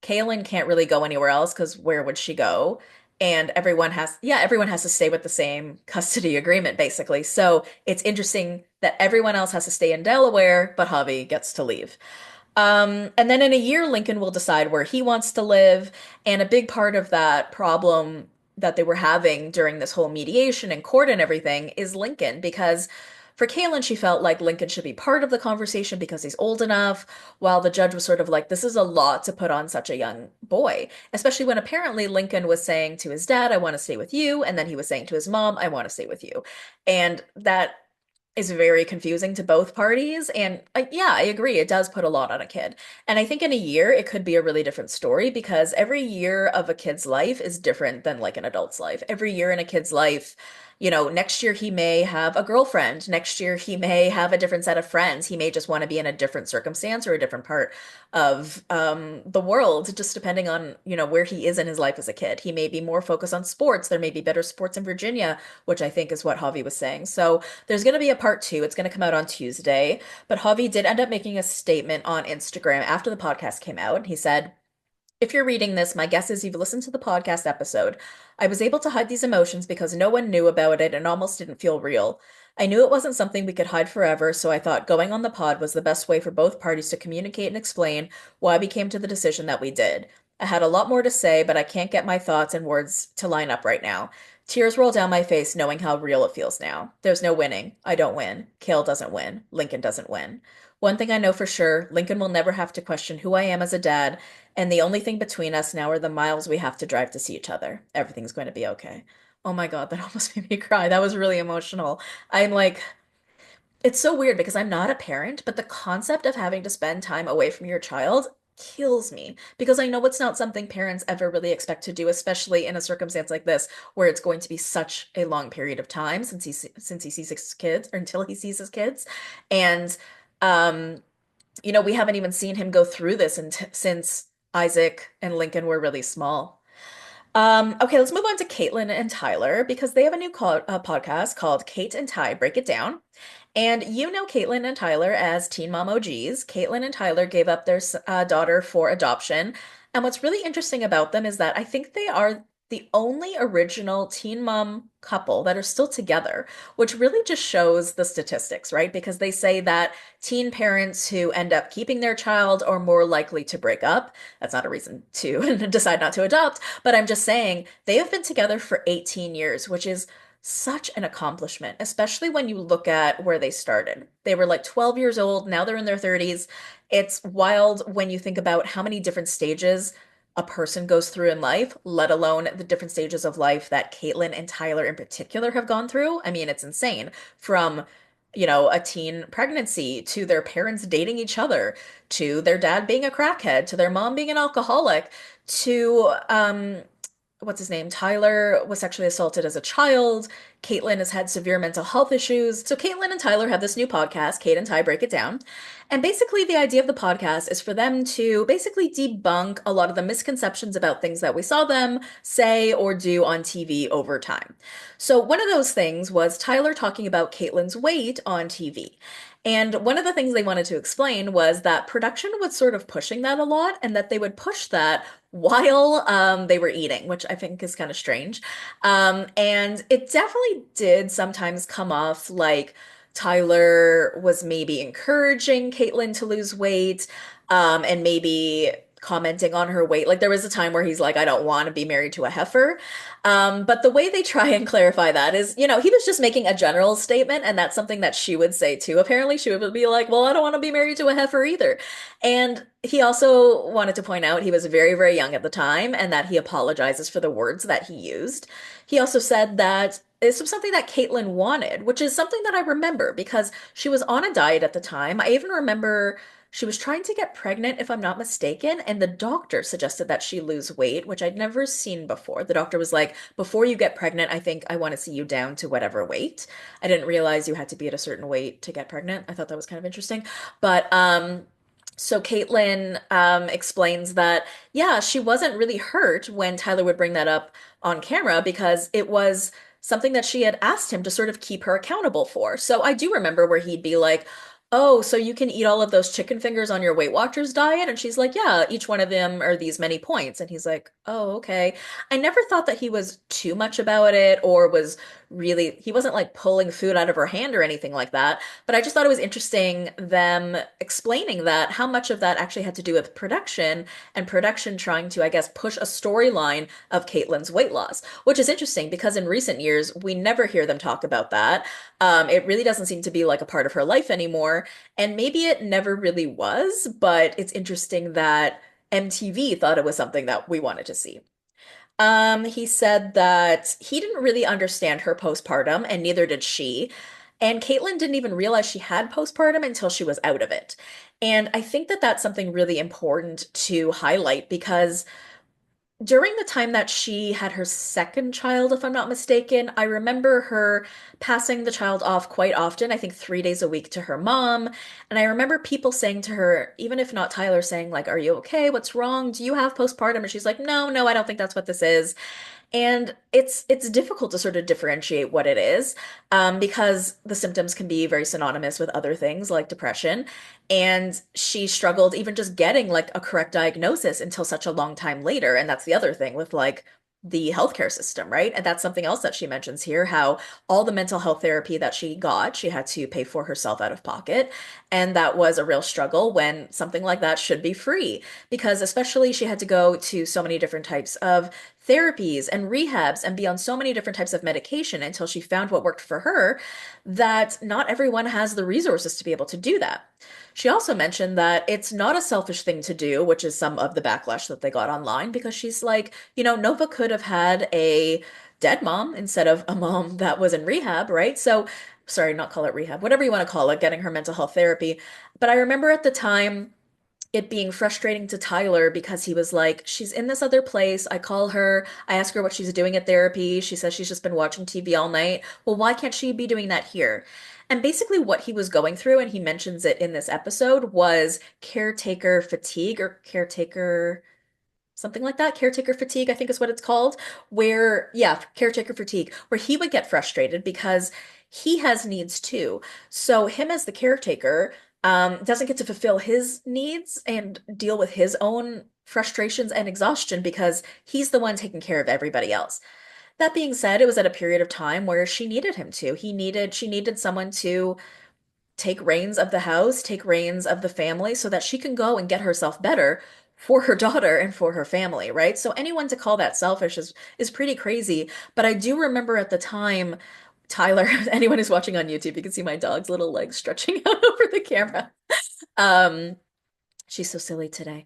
Kailyn can't really go anywhere else because where would she go? And everyone has to stay with the same custody agreement, basically. So it's interesting that everyone else has to stay in Delaware, but Javi gets to leave. And then in a year, Lincoln will decide where he wants to live. And a big part of that problem that they were having during this whole mediation and court and everything is Lincoln, because for Kailyn, she felt like Lincoln should be part of the conversation because he's old enough, while the judge was sort of like, this is a lot to put on such a young boy, especially when apparently Lincoln was saying to his dad, I want to stay with you. And then he was saying to his mom, I want to stay with you. And that is very confusing to both parties. And yeah, I agree. It does put a lot on a kid. And I think in a year, it could be a really different story because every year of a kid's life is different than like an adult's life. Every year in a kid's life Next year he may have a girlfriend. Next year he may have a different set of friends. He may just want to be in a different circumstance or a different part of the world, just depending on, where he is in his life as a kid. He may be more focused on sports. There may be better sports in Virginia, which I think is what Javi was saying. So there's going to be a part two. It's going to come out on Tuesday. But Javi did end up making a statement on Instagram after the podcast came out. He said, if you're reading this, my guess is you've listened to the podcast episode. I was able to hide these emotions because no one knew about it and almost didn't feel real. I knew it wasn't something we could hide forever, so I thought going on the pod was the best way for both parties to communicate and explain why we came to the decision that we did. I had a lot more to say, but I can't get my thoughts and words to line up right now. Tears roll down my face knowing how real it feels now. There's no winning. I don't win. Kale doesn't win. Lincoln doesn't win. One thing I know for sure, Lincoln will never have to question who I am as a dad, and the only thing between us now are the miles we have to drive to see each other. Everything's going to be okay. Oh my God, that almost made me cry. That was really emotional. I'm like, it's so weird because I'm not a parent, but the concept of having to spend time away from your child kills me because I know it's not something parents ever really expect to do, especially in a circumstance like this where it's going to be such a long period of time since he sees his kids or until he sees his kids. And um we haven't even seen him go through this since Isaac and Lincoln were really small. Okay, let's move on to Catelynn and Tyler because they have a new podcast called Kate and Ty Break It Down. And you know Caitlin and Tyler as Teen Mom OGs. Caitlin and Tyler gave up their daughter for adoption. And what's really interesting about them is that I think they are the only original Teen Mom couple that are still together, which really just shows the statistics, right? Because they say that teen parents who end up keeping their child are more likely to break up. That's not a reason to decide not to adopt, but I'm just saying they have been together for 18 years, which is such an accomplishment, especially when you look at where they started. They were like 12 years old, now they're in their 30s. It's wild when you think about how many different stages a person goes through in life, let alone the different stages of life that Caitlyn and Tyler in particular have gone through. I mean, it's insane. From, a teen pregnancy to their parents dating each other, to their dad being a crackhead, to their mom being an alcoholic, to what's his name? Tyler was sexually assaulted as a child. Caitlyn has had severe mental health issues. So Caitlyn and Tyler have this new podcast, Kate and Ty Break It Down. And basically the idea of the podcast is for them to basically debunk a lot of the misconceptions about things that we saw them say or do on TV over time. So one of those things was Tyler talking about Caitlyn's weight on TV. And one of the things they wanted to explain was that production was sort of pushing that a lot and that they would push that while they were eating, which I think is kind of strange. And it definitely did sometimes come off like Tyler was maybe encouraging Caitlyn to lose weight, and maybe commenting on her weight. Like there was a time where he's like, I don't want to be married to a heifer. But the way they try and clarify that is, he was just making a general statement, and that's something that she would say too. Apparently, she would be like, well, I don't want to be married to a heifer either. And he also wanted to point out he was very, very young at the time and that he apologizes for the words that he used. He also said that this was something that Caitlyn wanted, which is something that I remember because she was on a diet at the time. I even remember she was trying to get pregnant, if I'm not mistaken, and the doctor suggested that she lose weight, which I'd never seen before. The doctor was like, before you get pregnant, I think I want to see you down to whatever weight. I didn't realize you had to be at a certain weight to get pregnant. I thought that was kind of interesting. But so Caitlyn explains that, yeah, she wasn't really hurt when Tyler would bring that up on camera because it was something that she had asked him to sort of keep her accountable for. So I do remember where he'd be like, oh, so you can eat all of those chicken fingers on your Weight Watchers diet? And she's like, yeah, each one of them are these many points. And he's like, oh, okay. I never thought that he was too much about it or was really, he wasn't like pulling food out of her hand or anything like that. But I just thought it was interesting them explaining that how much of that actually had to do with production and production trying to, I guess, push a storyline of Caitlyn's weight loss, which is interesting because in recent years, we never hear them talk about that. It really doesn't seem to be like a part of her life anymore. And maybe it never really was, but it's interesting that MTV thought it was something that we wanted to see. He said that he didn't really understand her postpartum, and neither did she. And Caitlyn didn't even realize she had postpartum until she was out of it. And I think that that's something really important to highlight because During the time that she had her second child, if I'm not mistaken, I remember her passing the child off quite often, I think 3 days a week to her mom. And I remember people saying to her, even if not Tyler, saying, like, are you okay? What's wrong? Do you have postpartum? And she's like, no, no, I don't think that's what this is. And it's difficult to sort of differentiate what it is, because the symptoms can be very synonymous with other things like depression. And she struggled even just getting like a correct diagnosis until such a long time later. And that's the other thing with like the healthcare system, right? And that's something else that she mentions here, how all the mental health therapy that she got, she had to pay for herself out of pocket. And that was a real struggle when something like that should be free, because especially she had to go to so many different types of therapies and rehabs and be on so many different types of medication until she found what worked for her, that not everyone has the resources to be able to do that. She also mentioned that it's not a selfish thing to do, which is some of the backlash that they got online, because she's like, Nova could have had a dead mom instead of a mom that was in rehab, right? So, sorry, not call it rehab, whatever you want to call it, getting her mental health therapy. But I remember at the time, it being frustrating to Tyler because he was like, she's in this other place. I call her, I ask her what she's doing at therapy. She says she's just been watching TV all night. Well, why can't she be doing that here? And basically, what he was going through, and he mentions it in this episode, was caretaker fatigue or caretaker something like that. Caretaker fatigue, I think is what it's called. Where, yeah, caretaker fatigue, where he would get frustrated because he has needs too. So, him as the caretaker, doesn't get to fulfill his needs and deal with his own frustrations and exhaustion because he's the one taking care of everybody else. That being said, it was at a period of time where she needed him to. She needed someone to take reins of the house, take reins of the family so that she can go and get herself better for her daughter and for her family, right? So anyone to call that selfish is pretty crazy. But I do remember at the time, Tyler, anyone who's watching on YouTube, you can see my dog's little legs stretching out over the camera. Um, she's so silly today.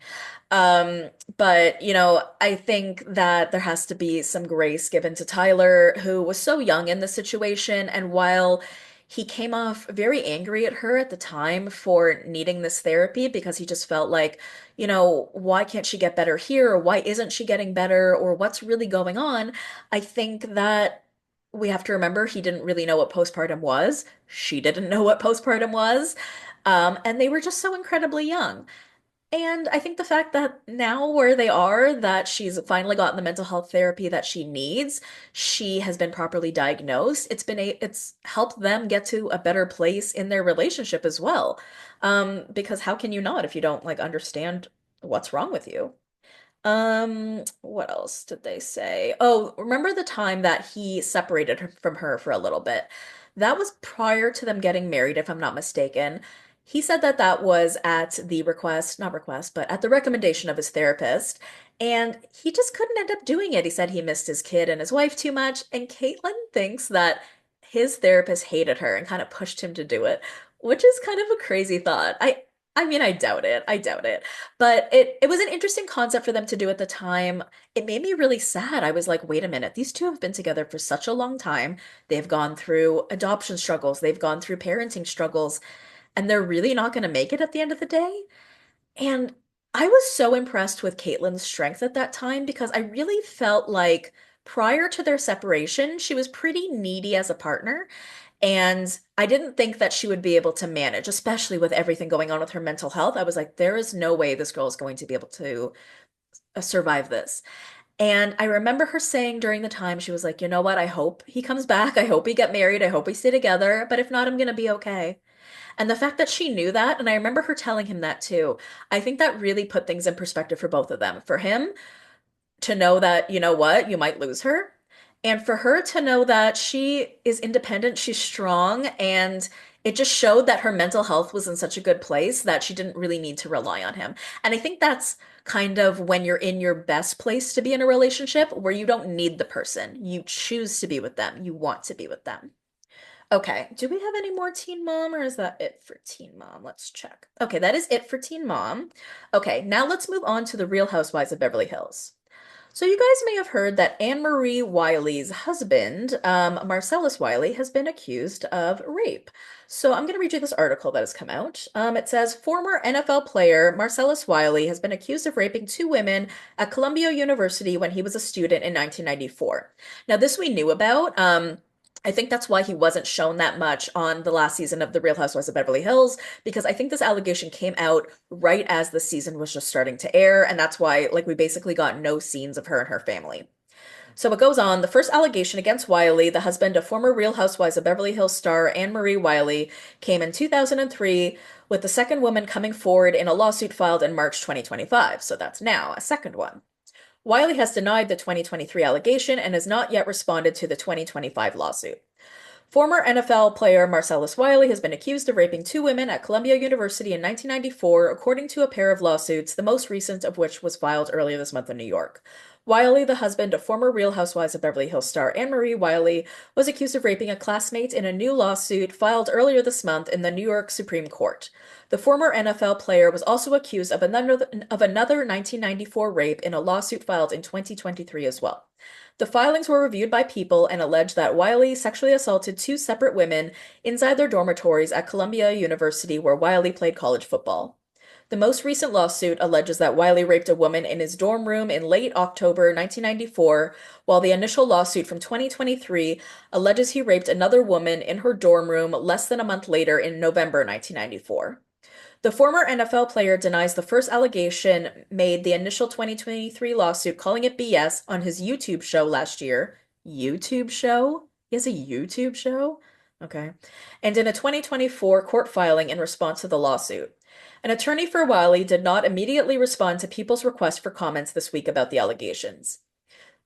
But I think that there has to be some grace given to Tyler, who was so young in the situation. And while he came off very angry at her at the time for needing this therapy because he just felt like, why can't she get better here? Or why isn't she getting better? Or what's really going on? I think that we have to remember he didn't really know what postpartum was. She didn't know what postpartum was. And they were just so incredibly young. And I think the fact that now where they are, that she's finally gotten the mental health therapy that she needs, she has been properly diagnosed. It's helped them get to a better place in their relationship as well. Because how can you not if you don't like understand what's wrong with you? What else did they say? Oh, remember the time that he separated from her for a little bit? That was prior to them getting married, if I'm not mistaken. He said that that was at the request, not request, but at the recommendation of his therapist. And he just couldn't end up doing it. He said he missed his kid and his wife too much. And Catelynn thinks that his therapist hated her and kind of pushed him to do it, which is kind of a crazy thought. I mean, I doubt it. I doubt it. But it was an interesting concept for them to do at the time. It made me really sad. I was like, wait a minute, these two have been together for such a long time. They've gone through adoption struggles, they've gone through parenting struggles, and they're really not going to make it at the end of the day. And I was so impressed with Caitlin's strength at that time because I really felt like prior to their separation, she was pretty needy as a partner. And I didn't think that she would be able to manage, especially with everything going on with her mental health. I was like, there is no way this girl is going to be able to survive this. And I remember her saying during the time, she was like, you know what? I hope he comes back. I hope we get married. I hope we stay together. But if not, I'm going to be okay. And the fact that she knew that, and I remember her telling him that too, I think that really put things in perspective for both of them. For him, to know that, you know what, you might lose her. And for her to know that she is independent, she's strong, and it just showed that her mental health was in such a good place that she didn't really need to rely on him. And I think that's kind of when you're in your best place to be in a relationship where you don't need the person. You choose to be with them, you want to be with them. Okay, do we have any more Teen Mom or is that it for Teen Mom? Let's check. Okay, that is it for Teen Mom. Okay, now let's move on to the Real Housewives of Beverly Hills. So you guys may have heard that Anne-Marie Wiley's husband, Marcellus Wiley, has been accused of rape. So I'm going to read you this article that has come out. It says former NFL player Marcellus Wiley has been accused of raping two women at Columbia University when he was a student in 1994. Now, this we knew about. I think that's why he wasn't shown that much on the last season of The Real Housewives of Beverly Hills, because I think this allegation came out right as the season was just starting to air, and that's why, like, we basically got no scenes of her and her family. So it goes on. The first allegation against Wiley, the husband of former Real Housewives of Beverly Hills star Anne-Marie Wiley, came in 2003, with the second woman coming forward in a lawsuit filed in March 2025. So that's now a second one. Wiley has denied the 2023 allegation and has not yet responded to the 2025 lawsuit. Former NFL player Marcellus Wiley has been accused of raping two women at Columbia University in 1994, according to a pair of lawsuits, the most recent of which was filed earlier this month in New York. Wiley, the husband of former Real Housewives of Beverly Hills star Anne-Marie Wiley, was accused of raping a classmate in a new lawsuit filed earlier this month in the New York Supreme Court. The former NFL player was also accused of another 1994 rape in a lawsuit filed in 2023 as well. The filings were reviewed by People and allege that Wiley sexually assaulted two separate women inside their dormitories at Columbia University, where Wiley played college football. The most recent lawsuit alleges that Wiley raped a woman in his dorm room in late October 1994, while the initial lawsuit from 2023 alleges he raped another woman in her dorm room less than a month later in November 1994. The former NFL player denies the first allegation made the initial 2023 lawsuit, calling it BS on his YouTube show last year. YouTube show? He has a YouTube show? Okay. And in a 2024 court filing in response to the lawsuit. An attorney for Wiley did not immediately respond to People's request for comments this week about the allegations.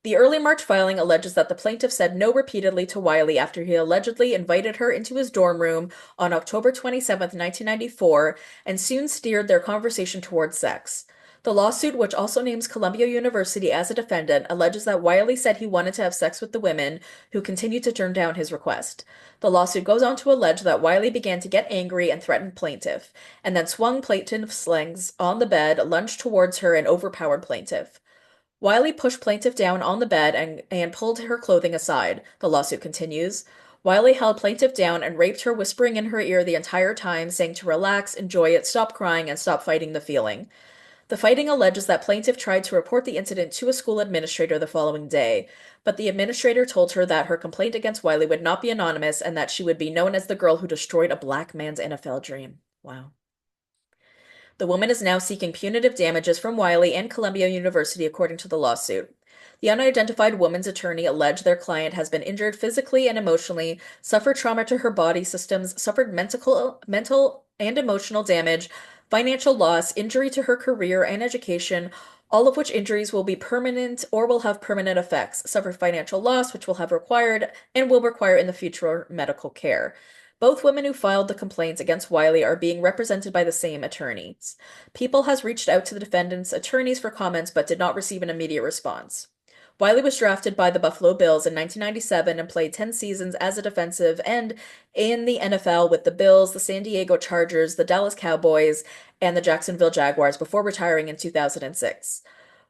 The early March filing alleges that the plaintiff said no repeatedly to Wiley after he allegedly invited her into his dorm room on October 27, 1994, and soon steered their conversation towards sex. The lawsuit, which also names Columbia University as a defendant, alleges that Wiley said he wanted to have sex with the women, who continued to turn down his request. The lawsuit goes on to allege that Wiley began to get angry and threatened plaintiff, and then swung plaintiff's legs on the bed, lunged towards her, and overpowered plaintiff. Wiley pushed plaintiff down on the bed and pulled her clothing aside, the lawsuit continues. Wiley held plaintiff down and raped her, whispering in her ear the entire time, saying to relax, enjoy it, stop crying, and stop fighting the feeling. The fighting alleges that plaintiff tried to report the incident to a school administrator the following day, but the administrator told her that her complaint against Wiley would not be anonymous and that she would be known as the girl who destroyed a black man's NFL dream. Wow. The woman is now seeking punitive damages from Wiley and Columbia University, according to the lawsuit. The unidentified woman's attorney alleged their client has been injured physically and emotionally, suffered trauma to her body systems, suffered mental and emotional damage, financial loss, injury to her career and education, all of which injuries will be permanent or will have permanent effects, suffered financial loss, which will have required and will require in the future medical care. Both women who filed the complaints against Wiley are being represented by the same attorneys. People has reached out to the defendants' attorneys for comments but did not receive an immediate response. Wiley was drafted by the Buffalo Bills in 1997 and played 10 seasons as a defensive end in the NFL with the Bills, the San Diego Chargers, the Dallas Cowboys, and the Jacksonville Jaguars before retiring in 2006.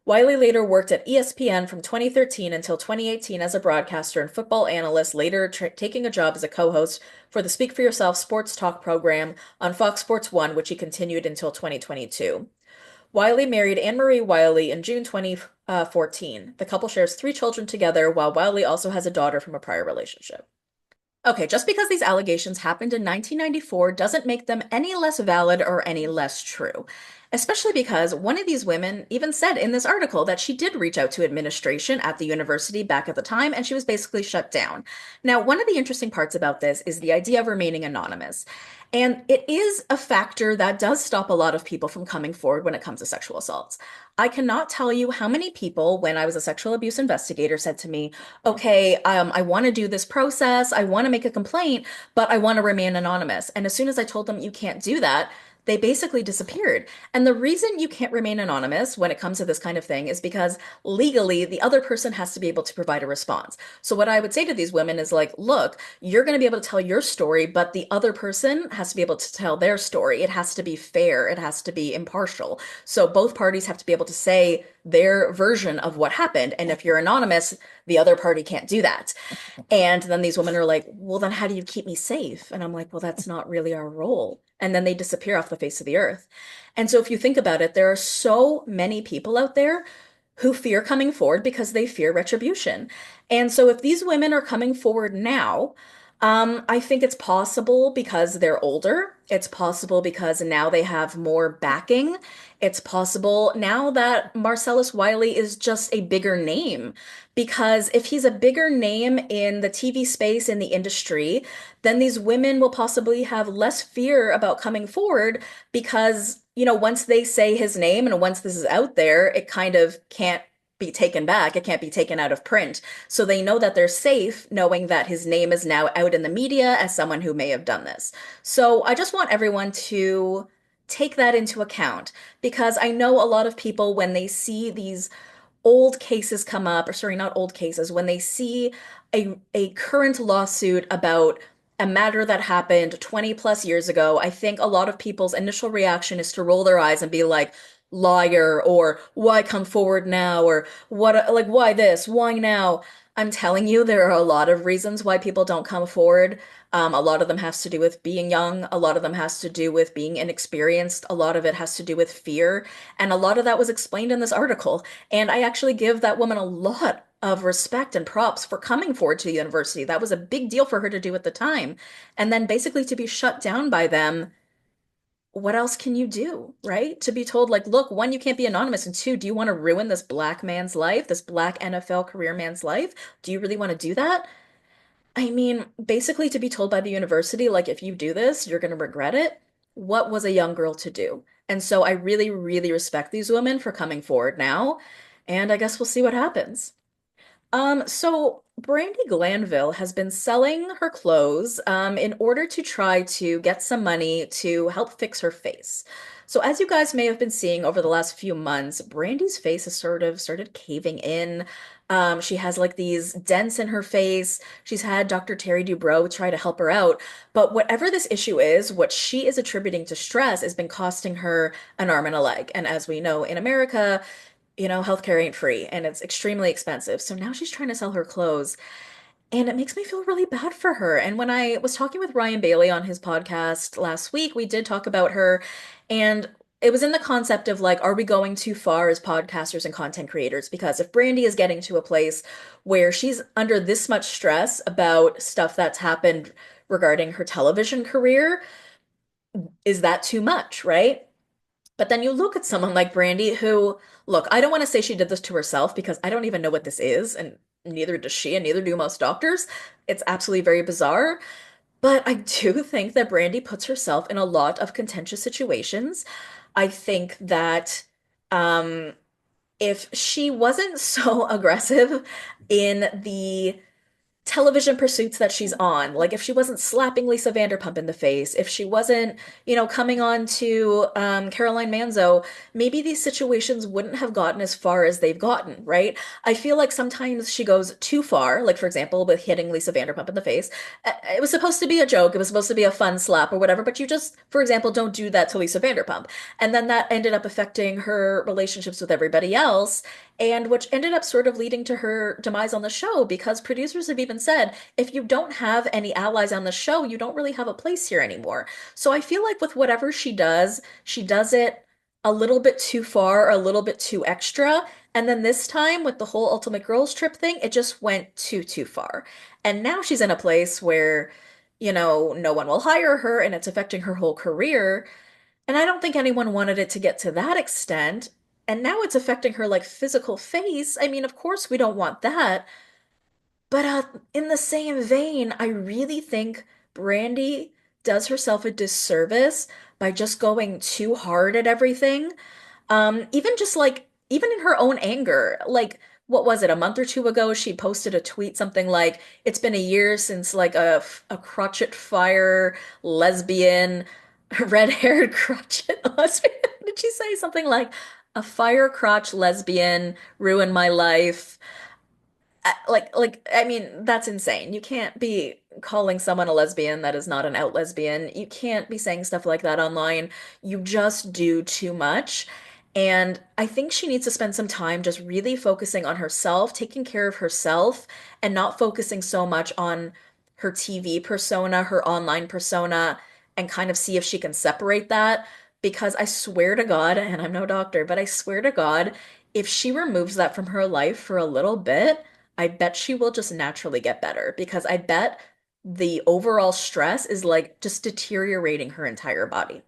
Wiley later worked at ESPN from 2013 until 2018 as a broadcaster and football analyst, later taking a job as a co-host for the Speak for Yourself sports talk program on Fox Sports 1, which he continued until 2022. Wiley married Anne-Marie Wiley in June 2014. The couple shares 3 children together, while Wiley also has a daughter from a prior relationship. Okay, just because these allegations happened in 1994 doesn't make them any less valid or any less true. Especially because one of these women even said in this article that she did reach out to administration at the university back at the time and she was basically shut down. Now, one of the interesting parts about this is the idea of remaining anonymous. And it is a factor that does stop a lot of people from coming forward when it comes to sexual assaults. I cannot tell you how many people, when I was a sexual abuse investigator, said to me, okay, I want to do this process, I want to make a complaint, but I want to remain anonymous. And as soon as I told them you can't do that, they basically disappeared. And the reason you can't remain anonymous when it comes to this kind of thing is because legally the other person has to be able to provide a response. So what I would say to these women is like, look, you're going to be able to tell your story, but the other person has to be able to tell their story. It has to be fair. It has to be impartial. So both parties have to be able to say their version of what happened. And if you're anonymous, the other party can't do that. And then these women are like, well, then how do you keep me safe? And I'm like, well, that's not really our role. And then they disappear off the face of the earth. And so if you think about it, there are so many people out there who fear coming forward because they fear retribution. And so if these women are coming forward now, I think it's possible because they're older. It's possible because now they have more backing. It's possible now that Marcellus Wiley is just a bigger name. Because if he's a bigger name in the TV space, in the industry, then these women will possibly have less fear about coming forward because, once they say his name and once this is out there, it kind of can't be taken back. It can't be taken out of print. So they know that they're safe knowing that his name is now out in the media as someone who may have done this. So I just want everyone to take that into account because I know a lot of people, when they see these old cases come up, or sorry, not old cases, when they see a current lawsuit about a matter that happened 20 plus years ago, I think a lot of people's initial reaction is to roll their eyes and be like, liar, or why come forward now, or what, like, why this, why now? I'm telling you, there are a lot of reasons why people don't come forward. A lot of them has to do with being young. A lot of them has to do with being inexperienced. A lot of it has to do with fear. And a lot of that was explained in this article. And I actually give that woman a lot of respect and props for coming forward to the university. That was a big deal for her to do at the time. And then basically to be shut down by them, what else can you do, right? To be told, like, look, one, you can't be anonymous, and two, do you want to ruin this black man's life, this black NFL career man's life? Do you really want to do that? I mean, basically to be told by the university, like, if you do this, you're going to regret it. What was a young girl to do? And so I really, really respect these women for coming forward now. And I guess we'll see what happens. So Brandi Glanville has been selling her clothes, in order to try to get some money to help fix her face. So as you guys may have been seeing over the last few months, Brandi's face has sort of started caving in. She has like these dents in her face. She's had Dr. Terry Dubrow try to help her out. But whatever this issue is, what she is attributing to stress has been costing her an arm and a leg. And as we know in America, healthcare ain't free and it's extremely expensive. So now she's trying to sell her clothes. And it makes me feel really bad for her. And when I was talking with Ryan Bailey on his podcast last week, we did talk about her. And it was in the concept of like, are we going too far as podcasters and content creators? Because if Brandi is getting to a place where she's under this much stress about stuff that's happened regarding her television career, is that too much, right? But then you look at someone like Brandi, who, look, I don't want to say she did this to herself because I don't even know what this is, and neither does she, and neither do most doctors. It's absolutely very bizarre. But I do think that Brandi puts herself in a lot of contentious situations. I think that um, if she wasn't so aggressive in the television pursuits that she's on. Like if she wasn't slapping Lisa Vanderpump in the face, if she wasn't, coming on to Caroline Manzo, maybe these situations wouldn't have gotten as far as they've gotten, right? I feel like sometimes she goes too far, like for example, with hitting Lisa Vanderpump in the face. It was supposed to be a joke, it was supposed to be a fun slap or whatever, but you just, for example, don't do that to Lisa Vanderpump. And then that ended up affecting her relationships with everybody else, and which ended up sort of leading to her demise on the show because producers have even said if you don't have any allies on the show, you don't really have a place here anymore. So I feel like with whatever she does it a little bit too far, a little bit too extra. And then this time with the whole Ultimate Girls Trip thing, it just went too far. And now she's in a place where, no one will hire her and it's affecting her whole career. And I don't think anyone wanted it to get to that extent. And now it's affecting her like physical face. I mean, of course we don't want that. But in the same vein, I really think Brandi does herself a disservice by just going too hard at everything. Even just like, even in her own anger, like, what was it, a month or two ago, she posted a tweet, something like, it's been a year since like a crotchet fire lesbian red-haired crotchet lesbian. Did she say something like a fire crotch lesbian ruined my life? I mean, that's insane. You can't be calling someone a lesbian that is not an out lesbian. You can't be saying stuff like that online. You just do too much. And I think she needs to spend some time just really focusing on herself, taking care of herself, and not focusing so much on her TV persona, her online persona, and kind of see if she can separate that. Because I swear to God, and I'm no doctor, but I swear to God, if she removes that from her life for a little bit, I bet she will just naturally get better because I bet the overall stress is like just deteriorating her entire body.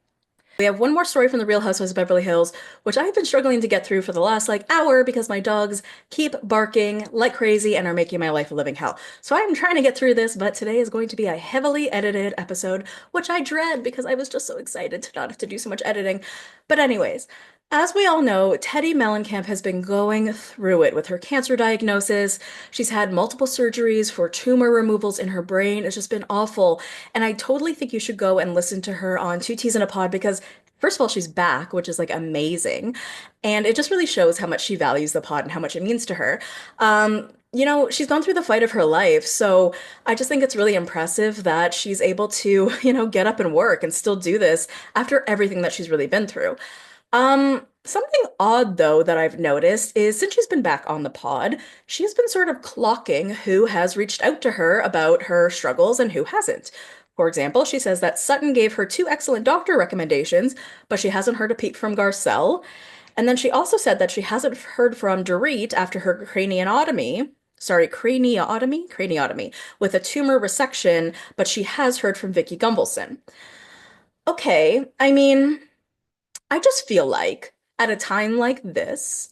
We have one more story from the Real Housewives of Beverly Hills, which I've been struggling to get through for the last like hour because my dogs keep barking like crazy and are making my life a living hell. So I'm trying to get through this, but today is going to be a heavily edited episode, which I dread because I was just so excited to not have to do so much editing. But anyways, as we all know, Teddi Mellencamp has been going through it with her cancer diagnosis. She's had multiple surgeries for tumor removals in her brain. It's just been awful. And I totally think you should go and listen to her on Two Teas in a Pod because first of all, she's back, which is like amazing. And it just really shows how much she values the pod and how much it means to her. She's gone through the fight of her life. So I just think it's really impressive that she's able to, get up and work and still do this after everything that she's really been through. Something odd though that I've noticed is since she's been back on the pod, she's been sort of clocking who has reached out to her about her struggles and who hasn't. For example, she says that Sutton gave her two excellent doctor recommendations, but she hasn't heard a peep from Garcelle. And then she also said that she hasn't heard from Dorit after her craniotomy with a tumor resection, but she has heard from Vicky Gunvalson. Okay, I mean, I just feel like at a time like this,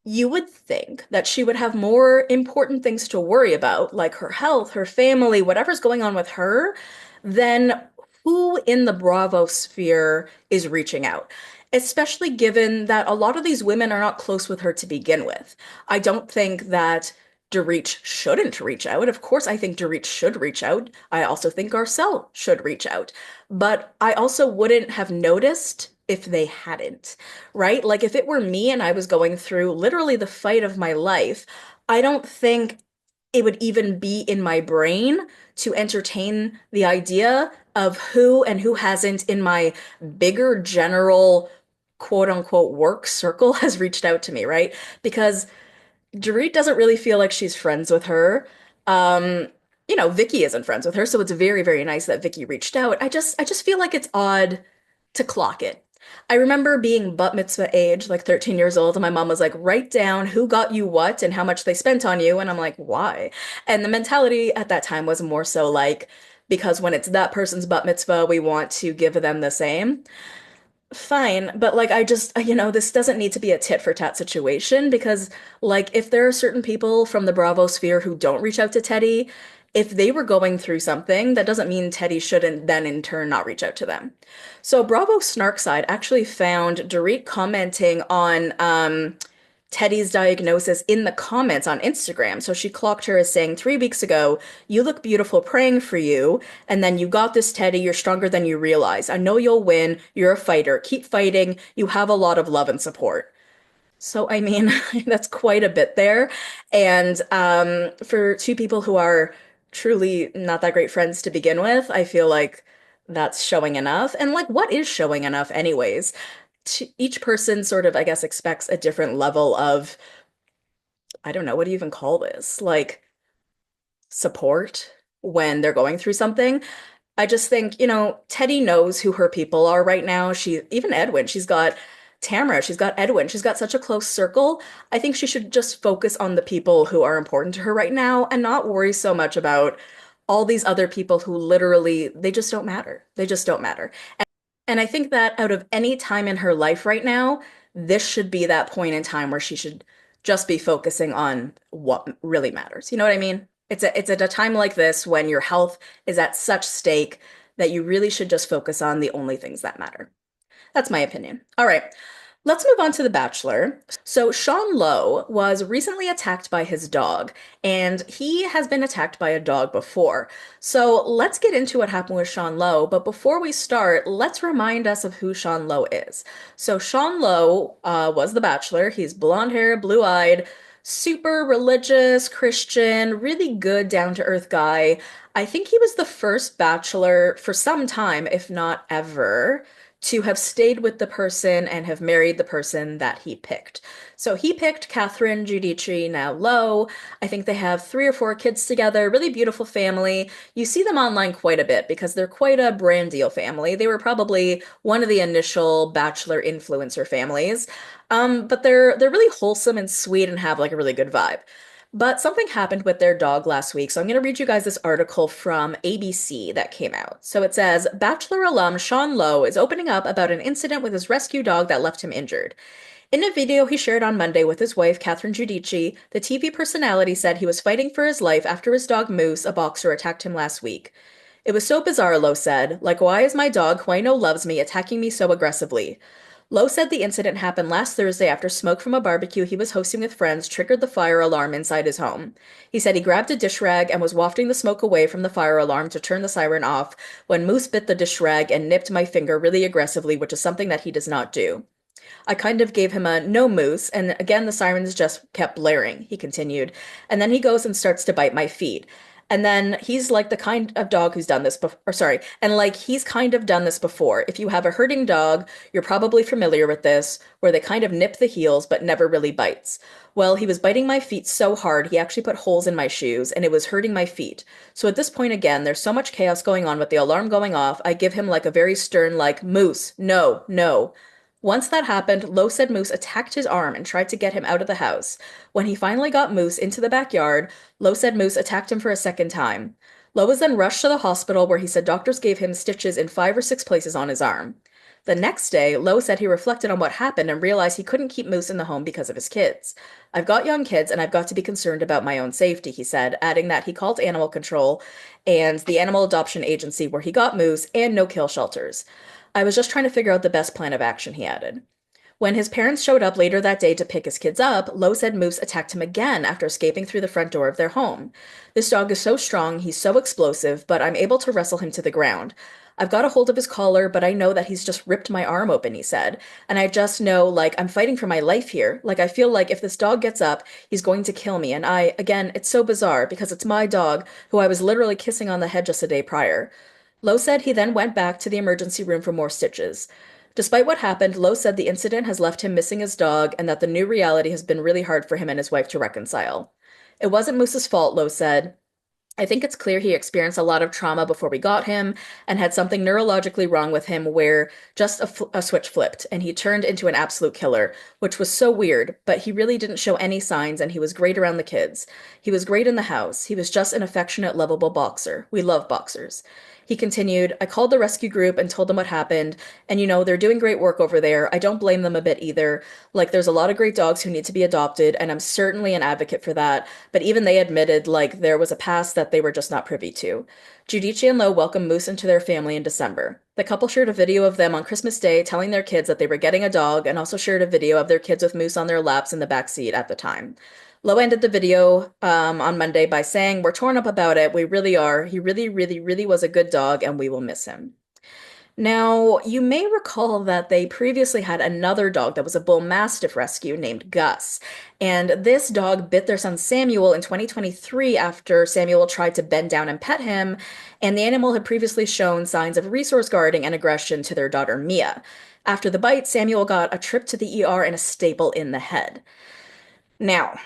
you would think that she would have more important things to worry about, like her health, her family, whatever's going on with her, than who in the Bravo sphere is reaching out. Especially given that a lot of these women are not close with her to begin with. I don't think that Dorit shouldn't reach out. Of course, I think Dorit should reach out. I also think Garcelle should reach out. But I also wouldn't have noticed if they hadn't, right? Like if it were me and I was going through literally the fight of my life, I don't think it would even be in my brain to entertain the idea of who and who hasn't in my bigger general quote unquote work circle has reached out to me, right? Because Dorit doesn't really feel like she's friends with her. Um, Vicky isn't friends with her, so it's very, very nice that Vicky reached out. I just feel like it's odd to clock it. I remember being bat mitzvah age, like 13 years old, and my mom was like, write down who got you what and how much they spent on you. And I'm like, why? And the mentality at that time was more so like, because when it's that person's bat mitzvah, we want to give them the same. Fine, but like I just, this doesn't need to be a tit for tat situation because like if there are certain people from the Bravo sphere who don't reach out to Teddi, if they were going through something, that doesn't mean Teddi shouldn't then in turn not reach out to them. So Bravo Snarkside actually found Dorit commenting on Teddi's diagnosis in the comments on Instagram. So she clocked her as saying 3 weeks ago, you look beautiful praying for you. And then you got this, Teddi. You're stronger than you realize. I know you'll win. You're a fighter. Keep fighting. You have a lot of love and support. So, I mean, that's quite a bit there. And for two people who are truly not that great friends to begin with, I feel like that's showing enough. And like, what is showing enough, anyways? Each person sort of, I guess, expects a different level of, I don't know, what do you even call this? Like support when they're going through something. I just think, Teddi knows who her people are right now. Even Edwin, she's got Tamara, she's got Edwin, she's got such a close circle. I think she should just focus on the people who are important to her right now and not worry so much about all these other people who literally, they just don't matter. They just don't matter. And I think that out of any time in her life right now, this should be that point in time where she should just be focusing on what really matters. You know what I mean? It's at a time like this when your health is at such stake that you really should just focus on the only things that matter. That's my opinion. All right. Let's move on to The Bachelor. So, Sean Lowe was recently attacked by his dog, and he has been attacked by a dog before. So, let's get into what happened with Sean Lowe. But before we start, let's remind us of who Sean Lowe is. So, Sean Lowe was The Bachelor. He's blonde hair, blue eyed, super religious, Christian, really good, down to earth guy. I think he was the first Bachelor for some time, if not ever, to have stayed with the person and have married the person that he picked. So he picked Catherine Giudice, now Lowe. I think they have 3 or 4 kids together, really beautiful family. You see them online quite a bit because they're quite a brand deal family. They were probably one of the initial Bachelor influencer families. But they're really wholesome and sweet and have like a really good vibe. But something happened with their dog last week, so I'm going to read you guys this article from ABC that came out. So it says Bachelor alum Sean Lowe is opening up about an incident with his rescue dog that left him injured. In a video he shared on Monday with his wife, Catherine Giudice, the TV personality said he was fighting for his life after his dog Moose, a boxer, attacked him last week. It was so bizarre, Lowe said. Like, why is my dog, who I know loves me, attacking me so aggressively? Lowe said the incident happened last Thursday after smoke from a barbecue he was hosting with friends triggered the fire alarm inside his home. He said he grabbed a dish rag and was wafting the smoke away from the fire alarm to turn the siren off when Moose bit the dish rag and nipped my finger really aggressively, which is something that he does not do. I kind of gave him a no moose, and again the sirens just kept blaring, he continued. And then he goes and starts to bite my feet. And then he's like the kind of dog who's done this before, or sorry, and like he's kind of done this before. If you have a herding dog, you're probably familiar with this, where they kind of nip the heels but never really bites. Well, he was biting my feet so hard, he actually put holes in my shoes, and it was hurting my feet. So at this point, again, there's so much chaos going on with the alarm going off, I give him like a very stern, like, Moose, no, no. Once that happened, Lowe said Moose attacked his arm and tried to get him out of the house. When he finally got Moose into the backyard, Lowe said Moose attacked him for a second time. Lowe was then rushed to the hospital where he said doctors gave him stitches in 5 or 6 places on his arm. The next day, Lowe said he reflected on what happened and realized he couldn't keep Moose in the home because of his kids. I've got young kids and I've got to be concerned about my own safety, he said, adding that he called animal control and the animal adoption agency where he got Moose and no-kill shelters. I was just trying to figure out the best plan of action, he added. When his parents showed up later that day to pick his kids up, Lowe said Moose attacked him again after escaping through the front door of their home. This dog is so strong, he's so explosive, but I'm able to wrestle him to the ground. I've got a hold of his collar, but I know that he's just ripped my arm open, he said. And I just know, like, I'm fighting for my life here. Like, I feel like if this dog gets up, he's going to kill me. And again, it's so bizarre because it's my dog who I was literally kissing on the head just a day prior. Lowe said he then went back to the emergency room for more stitches. Despite what happened, Lowe said the incident has left him missing his dog and that the new reality has been really hard for him and his wife to reconcile. It wasn't Moose's fault, Lowe said. I think it's clear he experienced a lot of trauma before we got him and had something neurologically wrong with him where just a switch flipped and he turned into an absolute killer, which was so weird, but he really didn't show any signs and he was great around the kids. He was great in the house. He was just an affectionate, lovable boxer. We love boxers. He continued, I called the rescue group and told them what happened, and they're doing great work over there. I don't blame them a bit either. Like, there's a lot of great dogs who need to be adopted, and I'm certainly an advocate for that, but even they admitted, like, there was a past that they were just not privy to. Giudice and Lowe welcomed Moose into their family in December. The couple shared a video of them on Christmas Day telling their kids that they were getting a dog and also shared a video of their kids with Moose on their laps in the back seat at the time. Lowe ended the video on Monday by saying, we're torn up about it. We really are. He really, really, really was a good dog, and we will miss him. Now, you may recall that they previously had another dog that was a bull mastiff rescue named Gus. And this dog bit their son Samuel in 2023 after Samuel tried to bend down and pet him, and the animal had previously shown signs of resource guarding and aggression to their daughter Mia. After the bite, Samuel got a trip to the ER and a staple in the head. Now,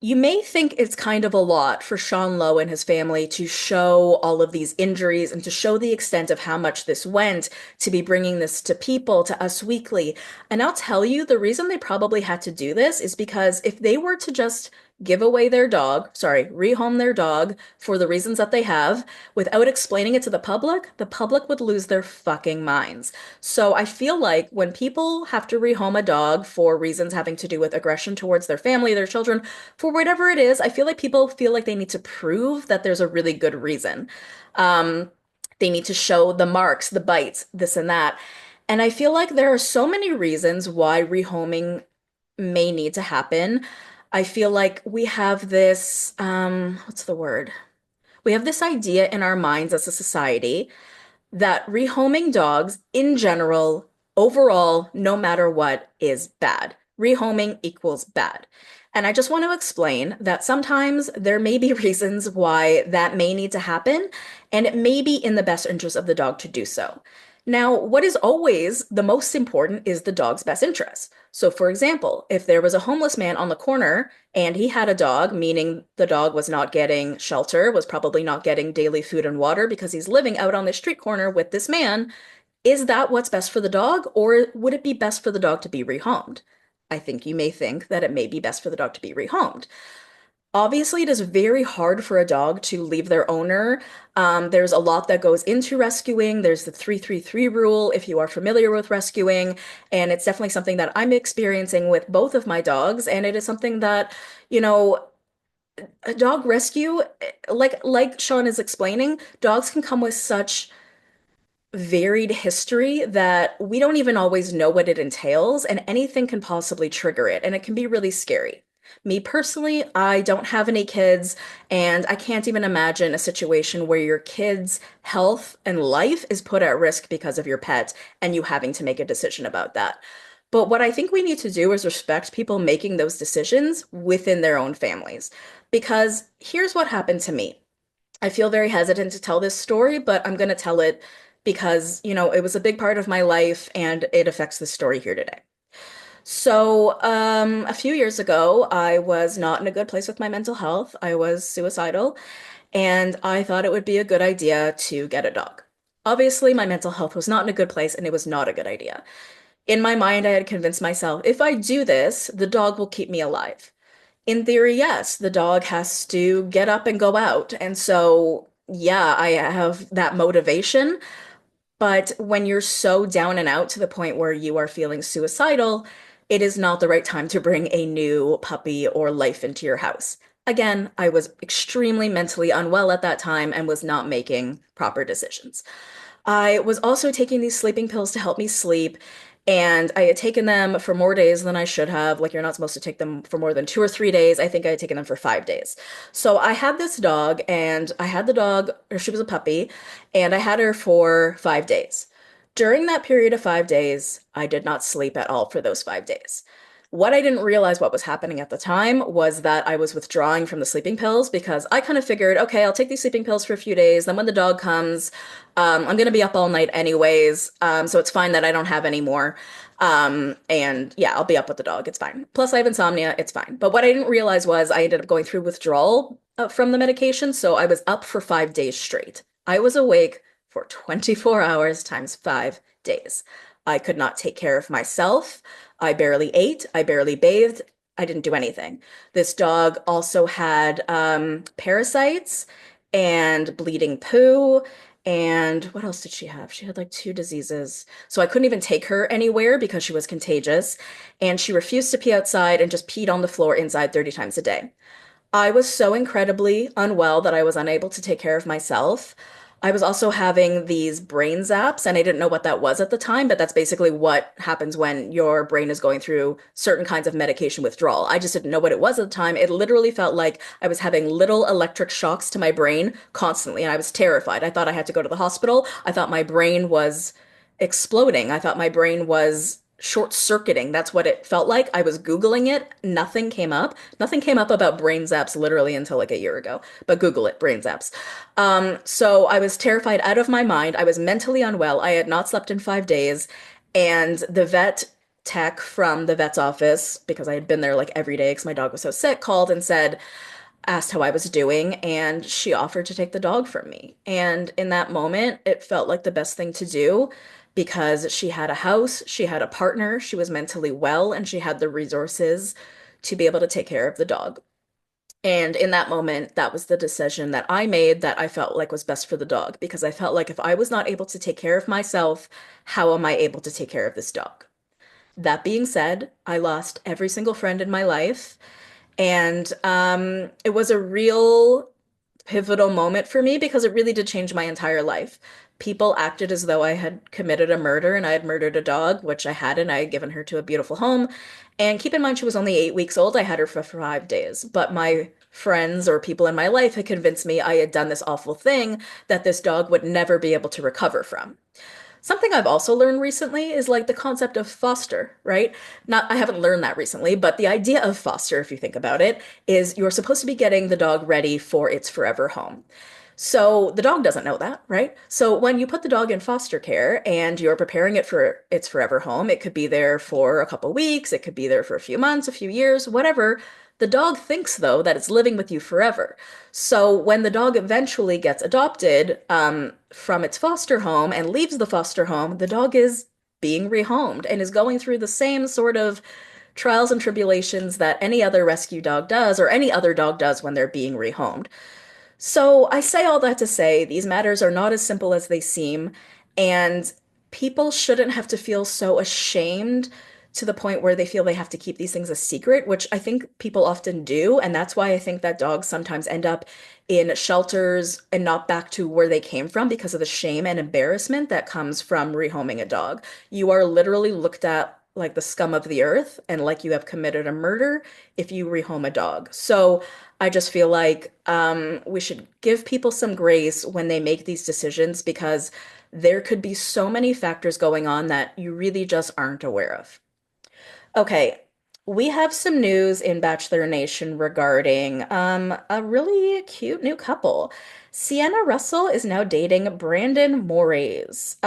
you may think it's kind of a lot for Sean Lowe and his family to show all of these injuries and to show the extent of how much this went, to be bringing this to people, to Us Weekly. And I'll tell you, the reason they probably had to do this is because if they were to just give away their dog, sorry, rehome their dog for the reasons that they have, without explaining it to the public would lose their fucking minds. So I feel like when people have to rehome a dog for reasons having to do with aggression towards their family, their children, for whatever it is, I feel like people feel like they need to prove that there's a really good reason. Um, they need to show the marks, the bites, this and that. And I feel like there are so many reasons why rehoming may need to happen. I feel like we have this, what's the word? We have this idea in our minds as a society that rehoming dogs in general, overall, no matter what, is bad. Rehoming equals bad. And I just want to explain that sometimes there may be reasons why that may need to happen, and it may be in the best interest of the dog to do so. Now, what is always the most important is the dog's best interest. So, for example, if there was a homeless man on the corner and he had a dog, meaning the dog was not getting shelter, was probably not getting daily food and water because he's living out on the street corner with this man, is that what's best for the dog, or would it be best for the dog to be rehomed? I think you may think that it may be best for the dog to be rehomed. Obviously, it is very hard for a dog to leave their owner. There's a lot that goes into rescuing. There's the 333 rule, if you are familiar with rescuing. And it's definitely something that I'm experiencing with both of my dogs. And it is something that, you know, a dog rescue, like Sean is explaining, dogs can come with such varied history that we don't even always know what it entails, and anything can possibly trigger it, and it can be really scary. Me personally, I don't have any kids, and I can't even imagine a situation where your kid's health and life is put at risk because of your pet and you having to make a decision about that. But what I think we need to do is respect people making those decisions within their own families. Because here's what happened to me. I feel very hesitant to tell this story, but I'm going to tell it because, it was a big part of my life and it affects the story here today. So, a few years ago, I was not in a good place with my mental health. I was suicidal, and I thought it would be a good idea to get a dog. Obviously, my mental health was not in a good place, and it was not a good idea. In my mind, I had convinced myself, if I do this, the dog will keep me alive. In theory, yes, the dog has to get up and go out. And so, yeah, I have that motivation. But when you're so down and out to the point where you are feeling suicidal, it is not the right time to bring a new puppy or life into your house. Again, I was extremely mentally unwell at that time and was not making proper decisions. I was also taking these sleeping pills to help me sleep, and I had taken them for more days than I should have. Like, you're not supposed to take them for more than 2 or 3 days. I think I had taken them for 5 days. So I had this dog, and I had the dog, or she was a puppy, and I had her for 5 days. During that period of 5 days, I did not sleep at all for those 5 days. What I didn't realize what was happening at the time was that I was withdrawing from the sleeping pills because I kind of figured, okay, I'll take these sleeping pills for a few days. Then when the dog comes, I'm going to be up all night anyways. So it's fine that I don't have any more. And yeah, I'll be up with the dog. It's fine. Plus, I have insomnia. It's fine. But what I didn't realize was I ended up going through withdrawal from the medication. So I was up for 5 days straight. I was awake for 24 hours times 5 days. I could not take care of myself. I barely ate. I barely bathed. I didn't do anything. This dog also had parasites and bleeding poo. And what else did she have? She had like two diseases. So I couldn't even take her anywhere because she was contagious. And she refused to pee outside and just peed on the floor inside 30 times a day. I was so incredibly unwell that I was unable to take care of myself. I was also having these brain zaps, and I didn't know what that was at the time, but that's basically what happens when your brain is going through certain kinds of medication withdrawal. I just didn't know what it was at the time. It literally felt like I was having little electric shocks to my brain constantly, and I was terrified. I thought I had to go to the hospital. I thought my brain was exploding. I thought my brain was short-circuiting. That's what it felt like. I was Googling it. Nothing came up. Nothing came up about brain zaps literally until like a year ago. But Google it, brain zaps. So I was terrified out of my mind. I was mentally unwell. I had not slept in 5 days. And the vet tech from the vet's office, because I had been there like every day because my dog was so sick, called and asked how I was doing, and she offered to take the dog from me. And in that moment, it felt like the best thing to do because she had a house, she had a partner, she was mentally well, and she had the resources to be able to take care of the dog. And in that moment, that was the decision that I made that I felt like was best for the dog because I felt like if I was not able to take care of myself, how am I able to take care of this dog? That being said, I lost every single friend in my life. And it was a real pivotal moment for me because it really did change my entire life. people acted as though I had committed a murder and I had murdered a dog, which I hadn't. I had given her to a beautiful home. And keep in mind, she was only 8 weeks old. I had her for 5 days. But my friends or people in my life had convinced me I had done this awful thing that this dog would never be able to recover from. Something I've also learned recently is like the concept of foster, right? Not, I haven't learned that recently, but the idea of foster, if you think about it, is you're supposed to be getting the dog ready for its forever home. So the dog doesn't know that, right? So when you put the dog in foster care and you're preparing it for its forever home, it could be there for a couple weeks, it could be there for a few months, a few years, whatever. The dog thinks, though, that it's living with you forever. So when the dog eventually gets adopted from its foster home and leaves the foster home, the dog is being rehomed and is going through the same sort of trials and tribulations that any other rescue dog does or any other dog does when they're being rehomed. So I say all that to say these matters are not as simple as they seem, and people shouldn't have to feel so ashamed to the point where they feel they have to keep these things a secret, which I think people often do. And that's why I think that dogs sometimes end up in shelters and not back to where they came from because of the shame and embarrassment that comes from rehoming a dog. You are literally looked at like the scum of the earth and like you have committed a murder if you rehome a dog. So I just feel like we should give people some grace when they make these decisions because there could be so many factors going on that you really just aren't aware of. Okay, we have some news in Bachelor Nation regarding a really cute new couple. Sienna Russell is now dating Brandon Moraes.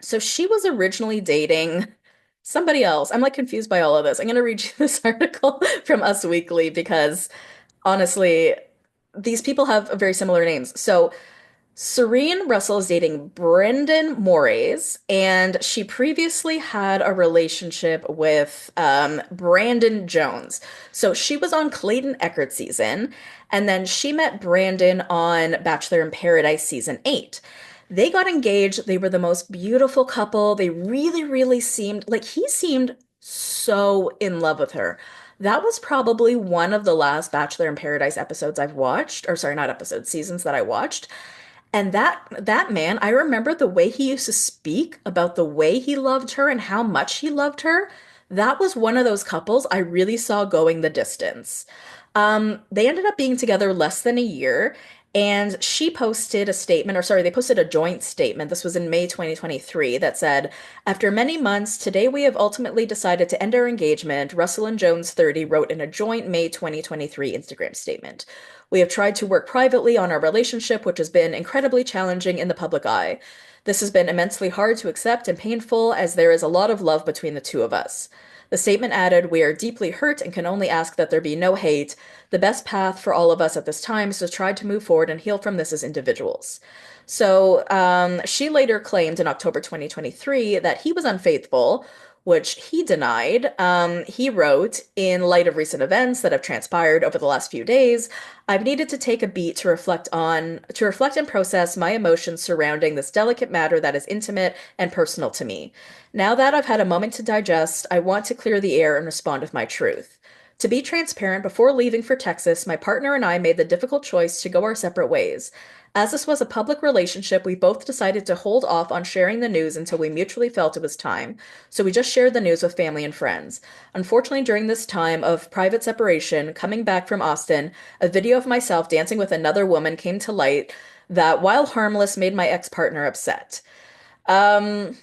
So she was originally dating somebody else. I'm like confused by all of this. I'm gonna read you this article from Us Weekly because honestly, these people have very similar names. So Serene Russell is dating Brendan Moraes, and she previously had a relationship with Brandon Jones. So she was on Clayton Echard's season, and then she met Brandon on Bachelor in Paradise season 8. They got engaged. They were the most beautiful couple. They really, really seemed like he seemed so in love with her. That was probably one of the last Bachelor in Paradise episodes I've watched, or sorry, not episodes, seasons that I watched. And that man, I remember the way he used to speak about the way he loved her and how much he loved her. That was one of those couples I really saw going the distance. They ended up being together less than a year, and she posted a statement, or sorry, they posted a joint statement. This was in May 2023 that said, after many months, today we have ultimately decided to end our engagement, Russell and Jones 30 wrote in a joint May 2023 Instagram statement. We have tried to work privately on our relationship, which has been incredibly challenging in the public eye. This has been immensely hard to accept and painful as there is a lot of love between the two of us. The statement added, we are deeply hurt and can only ask that there be no hate. The best path for all of us at this time is to try to move forward and heal from this as individuals. So she later claimed in October 2023 that he was unfaithful, which he denied. He wrote, in light of recent events that have transpired over the last few days, I've needed to take a beat to reflect and process my emotions surrounding this delicate matter that is intimate and personal to me. Now that I've had a moment to digest, I want to clear the air and respond with my truth. To be transparent, before leaving for Texas, my partner and I made the difficult choice to go our separate ways. As this was a public relationship, we both decided to hold off on sharing the news until we mutually felt it was time. So we just shared the news with family and friends. Unfortunately, during this time of private separation, coming back from Austin, a video of myself dancing with another woman came to light that, while harmless, made my ex-partner upset. Um,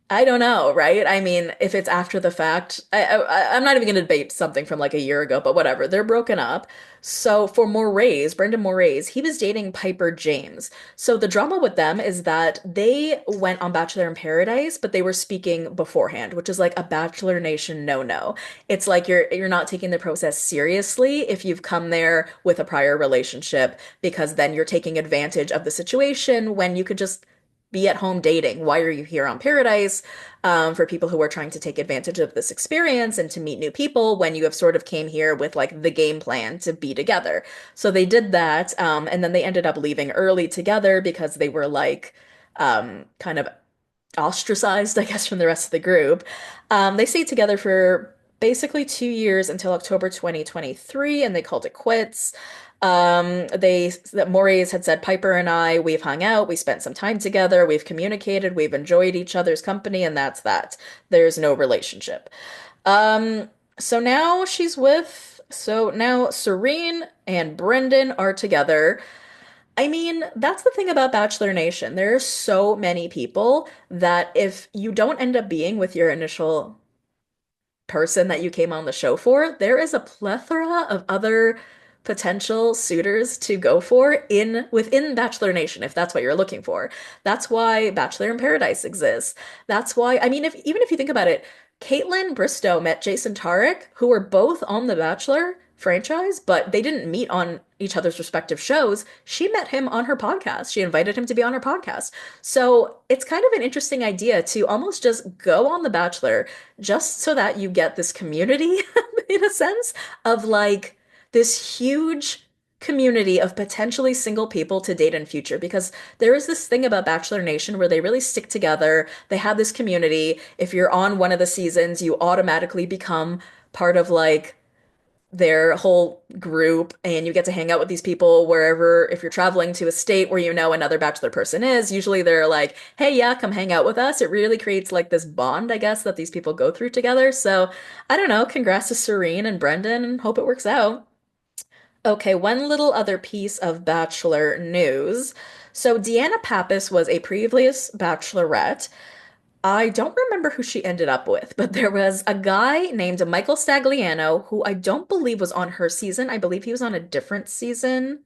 I don't know, right? I mean, if it's after the fact, I'm not even going to debate something from like a year ago, but whatever. They're broken up. So for Moraes, Brendan Moraes, he was dating Piper James. So the drama with them is that they went on Bachelor in Paradise, but they were speaking beforehand, which is like a Bachelor Nation no-no. It's like you're not taking the process seriously if you've come there with a prior relationship, because then you're taking advantage of the situation when you could just be at home dating. Why are you here on Paradise? For people who are trying to take advantage of this experience and to meet new people when you have sort of came here with like the game plan to be together. So they did that, and then they ended up leaving early together because they were like kind of ostracized, I guess, from the rest of the group. They stayed together for basically 2 years until October 2023, and they called it quits. That Maurice had said Piper and I, we've hung out, we spent some time together, we've communicated, we've enjoyed each other's company, and that's that. There's no relationship. Um, so now Serene and Brendan are together. I mean, that's the thing about Bachelor Nation. There are so many people that if you don't end up being with your initial person that you came on the show for, there is a plethora of other potential suitors to go for in within Bachelor Nation if that's what you're looking for. That's why Bachelor in Paradise exists. That's why, I mean, if even if you think about it, Kaitlyn Bristowe met Jason Tarek, who were both on the Bachelor franchise, but they didn't meet on each other's respective shows. She met him on her podcast. She invited him to be on her podcast. So it's kind of an interesting idea to almost just go on The Bachelor just so that you get this community in a sense of like this huge community of potentially single people to date in future because there is this thing about Bachelor Nation where they really stick together. They have this community. If you're on one of the seasons, you automatically become part of like their whole group and you get to hang out with these people wherever if you're traveling to a state where you know another bachelor person is usually they're like hey yeah come hang out with us. It really creates like this bond I guess that these people go through together. So I don't know, congrats to Serene and Brendan and hope it works out. Okay, one little other piece of bachelor news. So Deanna Pappas was a previous bachelorette. I don't remember who she ended up with, but there was a guy named Michael Stagliano who I don't believe was on her season. I believe he was on a different season.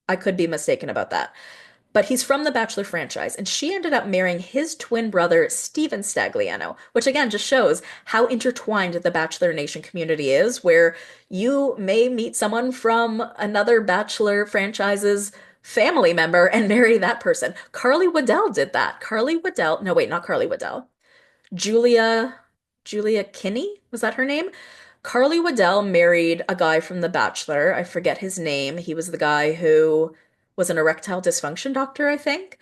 I could be mistaken about that. But he's from the Bachelor franchise, and she ended up marrying his twin brother, Steven Stagliano, which again just shows how intertwined the Bachelor Nation community is, where you may meet someone from another Bachelor franchise's family member and marry that person. Carly Waddell did that. Carly Waddell, no, wait, not Carly Waddell. Julia, Julia Kinney, was that her name? Carly Waddell married a guy from The Bachelor. I forget his name. He was the guy who was an erectile dysfunction doctor, I think.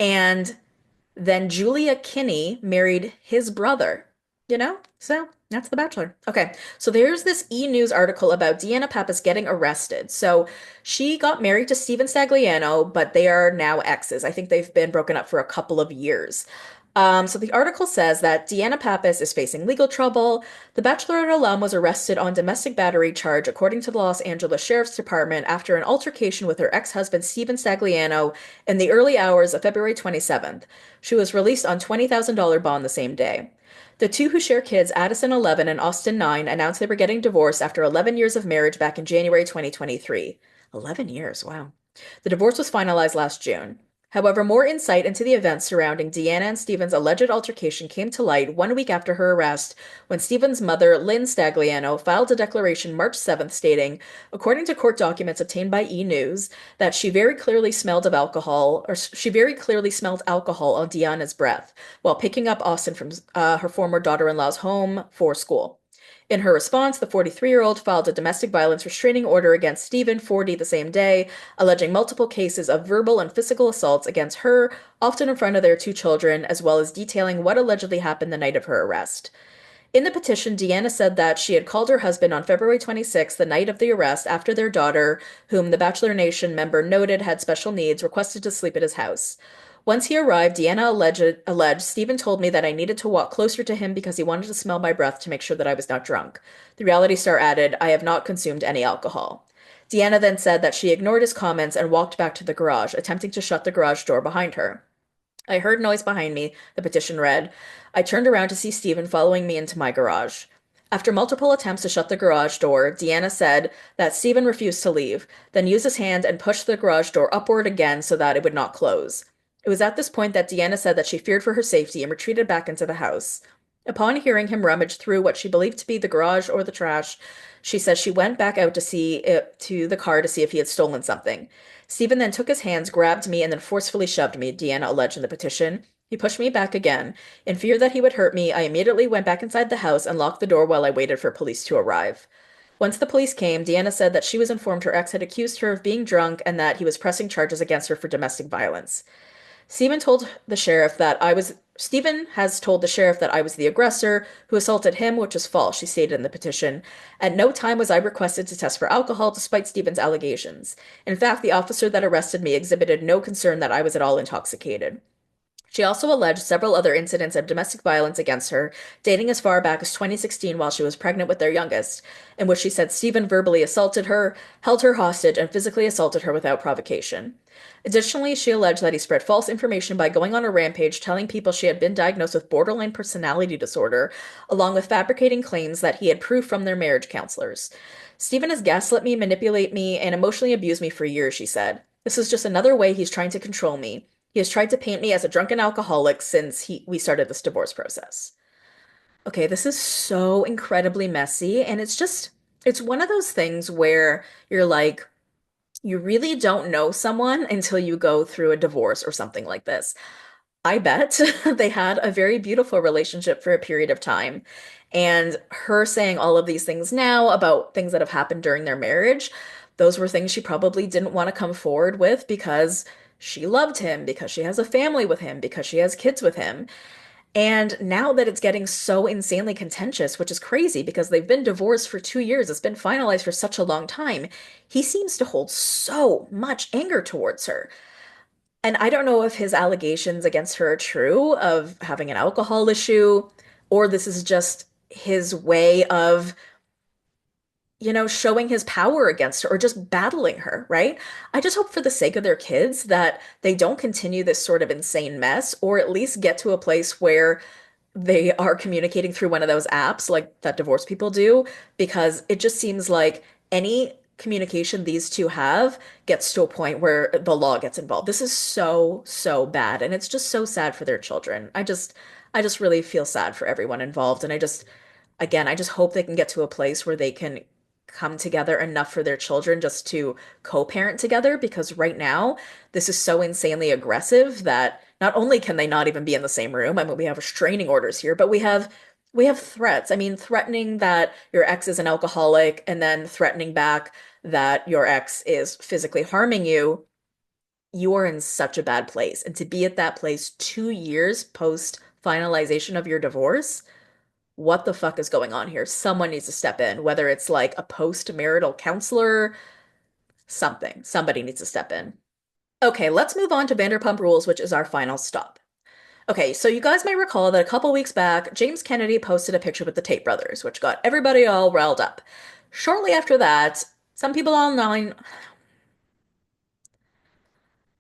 And then Julia Kinney married his brother, you know? So that's The Bachelor. Okay, so there's this E! News article about Deanna Pappas getting arrested. So she got married to Steven Stagliano, but they are now exes. I think they've been broken up for a couple of years. So the article says that Deanna Pappas is facing legal trouble. The Bachelorette alum was arrested on domestic battery charge, according to the Los Angeles Sheriff's Department, after an altercation with her ex-husband Steven Stagliano in the early hours of February 27th. She was released on $20,000 bond the same day. The two who share kids, Addison 11 and Austin 9, announced they were getting divorced after 11 years of marriage back in January 2023. 11 years, wow. The divorce was finalized last June. However, more insight into the events surrounding Deanna and Steven's alleged altercation came to light 1 week after her arrest when Steven's mother, Lynn Stagliano, filed a declaration March 7th stating, according to court documents obtained by E! News, that she very clearly smelled alcohol on Deanna's breath while picking up Austin from her former daughter-in-law's home for school. In her response, the 43-year-old filed a domestic violence restraining order against Stephen, 40, the same day, alleging multiple cases of verbal and physical assaults against her, often in front of their two children, as well as detailing what allegedly happened the night of her arrest. In the petition, Deanna said that she had called her husband on February 26th, the night of the arrest, after their daughter, whom the Bachelor Nation member noted had special needs, requested to sleep at his house. Once he arrived, Deanna alleged Stephen told me that I needed to walk closer to him because he wanted to smell my breath to make sure that I was not drunk. The reality star added, I have not consumed any alcohol. Deanna then said that she ignored his comments and walked back to the garage, attempting to shut the garage door behind her. I heard noise behind me, the petition read. I turned around to see Stephen following me into my garage. After multiple attempts to shut the garage door, Deanna said that Stephen refused to leave, then used his hand and pushed the garage door upward again so that it would not close. It was at this point that Deanna said that she feared for her safety and retreated back into the house. Upon hearing him rummage through what she believed to be the garage or the trash, she says she went back out to the car to see if he had stolen something. Stephen then took his hands, grabbed me, and then forcefully shoved me, Deanna alleged in the petition. He pushed me back again. In fear that he would hurt me, I immediately went back inside the house and locked the door while I waited for police to arrive. Once the police came, Deanna said that she was informed her ex had accused her of being drunk and that he was pressing charges against her for domestic violence. Stephen told the sheriff that I was Stephen has told the sheriff that I was the aggressor who assaulted him, which is false, she stated in the petition. At no time was I requested to test for alcohol despite Stephen's allegations. In fact, the officer that arrested me exhibited no concern that I was at all intoxicated. She also alleged several other incidents of domestic violence against her, dating as far back as 2016 while she was pregnant with their youngest, in which she said Stephen verbally assaulted her, held her hostage, and physically assaulted her without provocation. Additionally, she alleged that he spread false information by going on a rampage telling people she had been diagnosed with borderline personality disorder, along with fabricating claims that he had proof from their marriage counselors. Stephen has gaslit me, manipulate me, and emotionally abused me for years, she said. This is just another way he's trying to control me. He has tried to paint me as a drunken alcoholic since we started this divorce process. Okay, this is so incredibly messy, and it's one of those things where you're like, you really don't know someone until you go through a divorce or something like this. I bet they had a very beautiful relationship for a period of time. And her saying all of these things now about things that have happened during their marriage, those were things she probably didn't want to come forward with because she loved him, because she has a family with him, because she has kids with him. And now that it's getting so insanely contentious, which is crazy because they've been divorced for 2 years, it's been finalized for such a long time, he seems to hold so much anger towards her. And I don't know if his allegations against her are true of having an alcohol issue, or this is just his way of, showing his power against her or just battling her, right? I just hope for the sake of their kids that they don't continue this sort of insane mess, or at least get to a place where they are communicating through one of those apps like that divorce people do, because it just seems like any communication these two have gets to a point where the law gets involved. This is so, so bad, and it's just so sad for their children. I just really feel sad for everyone involved, and again, I just hope they can get to a place where they can come together enough for their children just to co-parent together, because right now this is so insanely aggressive that not only can they not even be in the same room, I mean we have restraining orders here, but we have threats. I mean, threatening that your ex is an alcoholic and then threatening back that your ex is physically harming you. You are in such a bad place. And to be at that place 2 years post finalization of your divorce, what the fuck is going on here? Someone needs to step in, whether it's like a post-marital counselor, something. Somebody needs to step in. Okay, let's move on to Vanderpump Rules, which is our final stop. Okay, so you guys may recall that a couple weeks back, James Kennedy posted a picture with the Tate brothers, which got everybody all riled up. Shortly after that, some people online.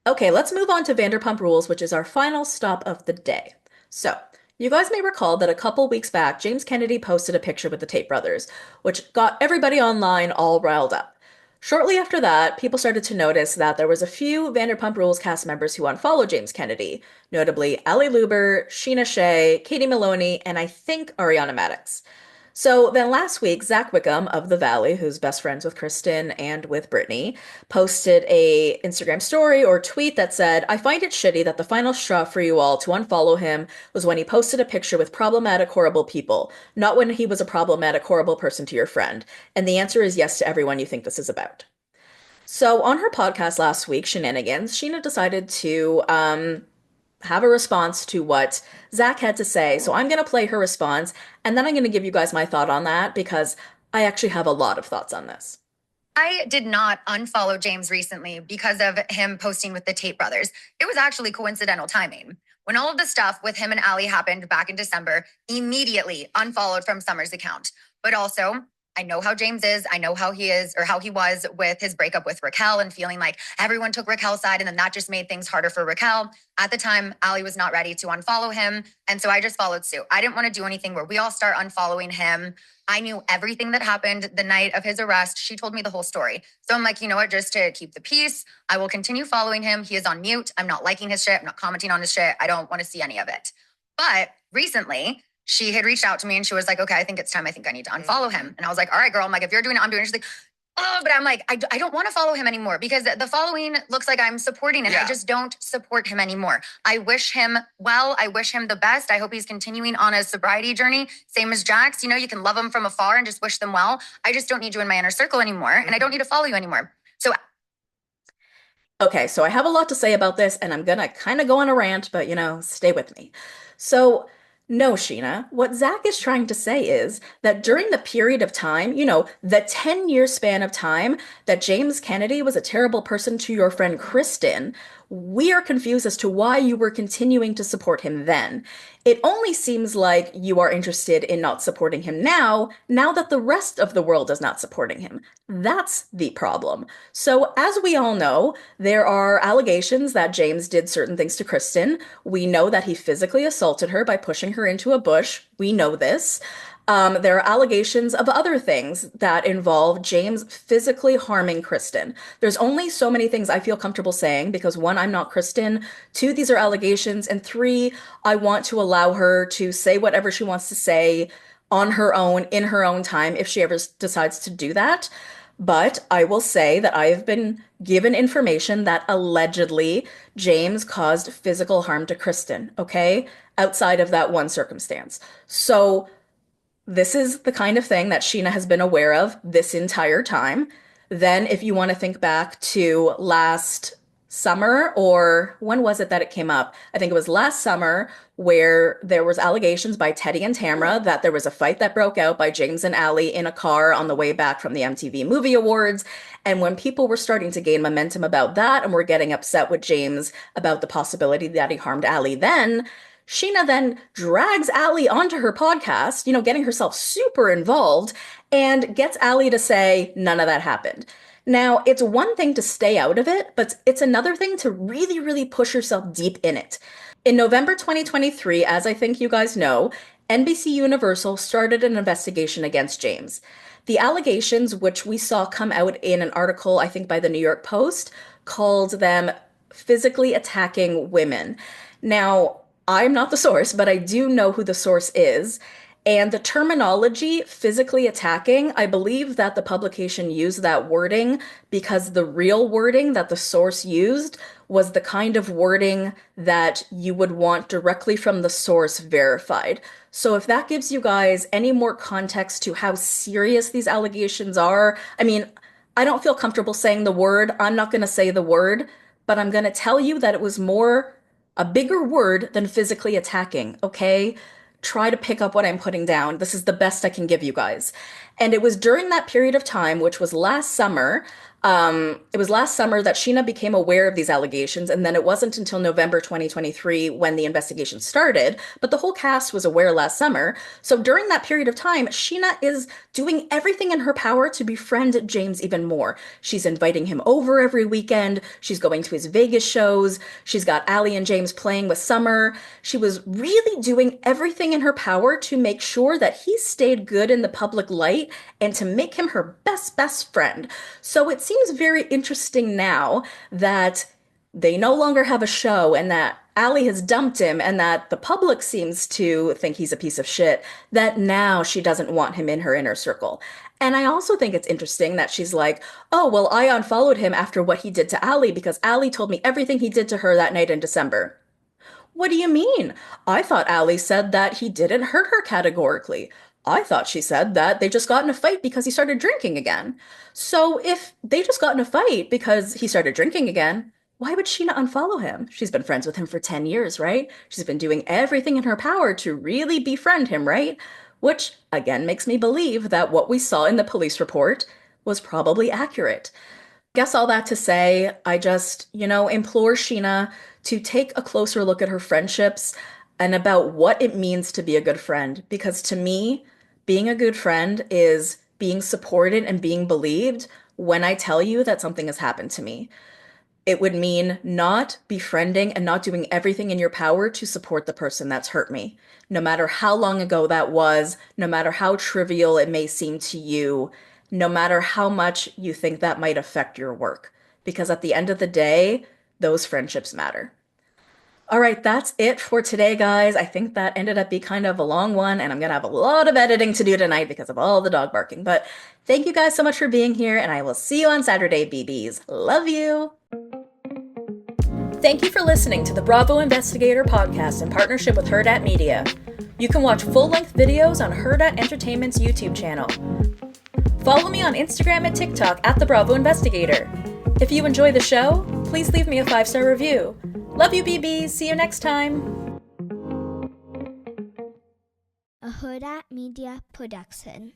Okay, let's move on to Vanderpump Rules, which is our final stop of the day. So, you guys may recall that a couple weeks back, James Kennedy posted a picture with the Tate brothers, which got everybody online all riled up. Shortly after that, people started to notice that there was a few Vanderpump Rules cast members who unfollowed James Kennedy, notably Ali Luber, Sheena Shea, Katie Maloney, and I think Ariana Madix. So then last week, Zach Wickham of The Valley, who's best friends with Kristen and with Brittany, posted a Instagram story or tweet that said, I find it shitty that the final straw for you all to unfollow him was when he posted a picture with problematic, horrible people, not when he was a problematic, horrible person to your friend. And the answer is yes to everyone you think this is about. So on her podcast last week, Shenanigans, Sheena decided to have a response to what Zach had to say. So I'm going to play her response, and then I'm going to give you guys my thought on that because I actually have a lot of thoughts on this. I did not unfollow James recently because of him posting with the Tate brothers. It was actually coincidental timing. When all of the stuff with him and Ali happened back in December, immediately unfollowed from Summer's account. But also, I know how James is. I know how he is, or how he was with his breakup with Raquel and feeling like everyone took Raquel's side, and then that just made things harder for Raquel. At the time, Ali was not ready to unfollow him, and so I just followed suit. I didn't want to do anything where we all start unfollowing him. I knew everything that happened the night of his arrest. She told me the whole story. So I'm like, you know what, just to keep the peace, I will continue following him. He is on mute. I'm not liking his shit. I'm not commenting on his shit. I don't want to see any of it. But recently, she had reached out to me and she was like, okay, I think it's time. I think I need to unfollow him. And I was like, all right, girl. I'm like, if you're doing it, I'm doing it. She's like, oh, but I'm like, I don't want to follow him anymore because the following looks like I'm supporting, and I just don't support him anymore. I wish him well. I wish him the best. I hope he's continuing on a sobriety journey. Same as Jax. You know, you can love him from afar and just wish them well. I just don't need you in my inner circle anymore. And I don't need to follow you anymore. So Okay, so I have a lot to say about this, and I'm gonna kind of go on a rant, but stay with me. So, no, Sheena, what Zach is trying to say is that during the period of time, the 10-year span of time that James Kennedy was a terrible person to your friend Kristen, we are confused as to why you were continuing to support him then. It only seems like you are interested in not supporting him now that the rest of the world is not supporting him. That's the problem. So, as we all know, there are allegations that James did certain things to Kristen. We know that he physically assaulted her by pushing her into a bush. We know this. There are allegations of other things that involve James physically harming Kristen. There's only so many things I feel comfortable saying because one, I'm not Kristen. Two, these are allegations. And three, I want to allow her to say whatever she wants to say on her own, in her own time, if she ever decides to do that. But I will say that I have been given information that allegedly James caused physical harm to Kristen, okay? Outside of that one circumstance. So this is the kind of thing that Sheena has been aware of this entire time. Then, if you want to think back to last summer, or when was it that it came up? I think it was last summer where there was allegations by Teddi and Tamra that there was a fight that broke out by James and Allie in a car on the way back from the MTV Movie Awards. And when people were starting to gain momentum about that and were getting upset with James about the possibility that he harmed Allie then, Sheena then drags Allie onto her podcast, getting herself super involved, and gets Allie to say none of that happened. Now, it's one thing to stay out of it, but it's another thing to really, really push yourself deep in it. In November 2023, as I think you guys know, NBC Universal started an investigation against James. The allegations, which we saw come out in an article, I think by the New York Post, called them physically attacking women. Now, I'm not the source, but I do know who the source is. And the terminology, physically attacking, I believe that the publication used that wording because the real wording that the source used was the kind of wording that you would want directly from the source verified. So if that gives you guys any more context to how serious these allegations are, I mean, I don't feel comfortable saying the word. I'm not going to say the word, but I'm going to tell you that it was a bigger word than physically attacking, okay? Try to pick up what I'm putting down. This is the best I can give you guys. And it was during that period of time, which was last summer, that Sheena became aware of these allegations, and then it wasn't until November 2023 when the investigation started, but the whole cast was aware last summer. So during that period of time, Sheena is doing everything in her power to befriend James even more. She's inviting him over every weekend. She's going to his Vegas shows. She's got Allie and James playing with Summer. She was really doing everything in her power to make sure that he stayed good in the public light and to make him her best friend. So it seems very interesting now that they no longer have a show and that Allie has dumped him and that the public seems to think he's a piece of shit, that now she doesn't want him in her inner circle. And I also think it's interesting that she's like, oh, well, I unfollowed him after what he did to Allie because Allie told me everything he did to her that night in December. What do you mean? I thought Allie said that he didn't hurt her categorically. I thought she said that they just got in a fight because he started drinking again. So if they just got in a fight because he started drinking again, why would Sheena unfollow him? She's been friends with him for 10 years, right? She's been doing everything in her power to really befriend him, right? Which, again, makes me believe that what we saw in the police report was probably accurate. Guess all that to say, I just, implore Sheena to take a closer look at her friendships and about what it means to be a good friend. Because to me, being a good friend is being supported and being believed when I tell you that something has happened to me. It would mean not befriending and not doing everything in your power to support the person that's hurt me. No matter how long ago that was, no matter how trivial it may seem to you, no matter how much you think that might affect your work. Because at the end of the day, those friendships matter. All right, that's it for today, guys. I think that ended up being kind of a long one, and I'm going to have a lot of editing to do tonight because of all the dog barking. But thank you guys so much for being here, and I will see you on Saturday, BBs. Love you. Thank you for listening to the Bravo Investigator Podcast in partnership with Hurrdat Media. You can watch full-length videos on Hurrdat Entertainment's YouTube channel. Follow me on Instagram and TikTok at the Bravo Investigator. If you enjoy the show, please leave me a 5-star review. Love you, BB. See you next time. A Hurrdat Media Production.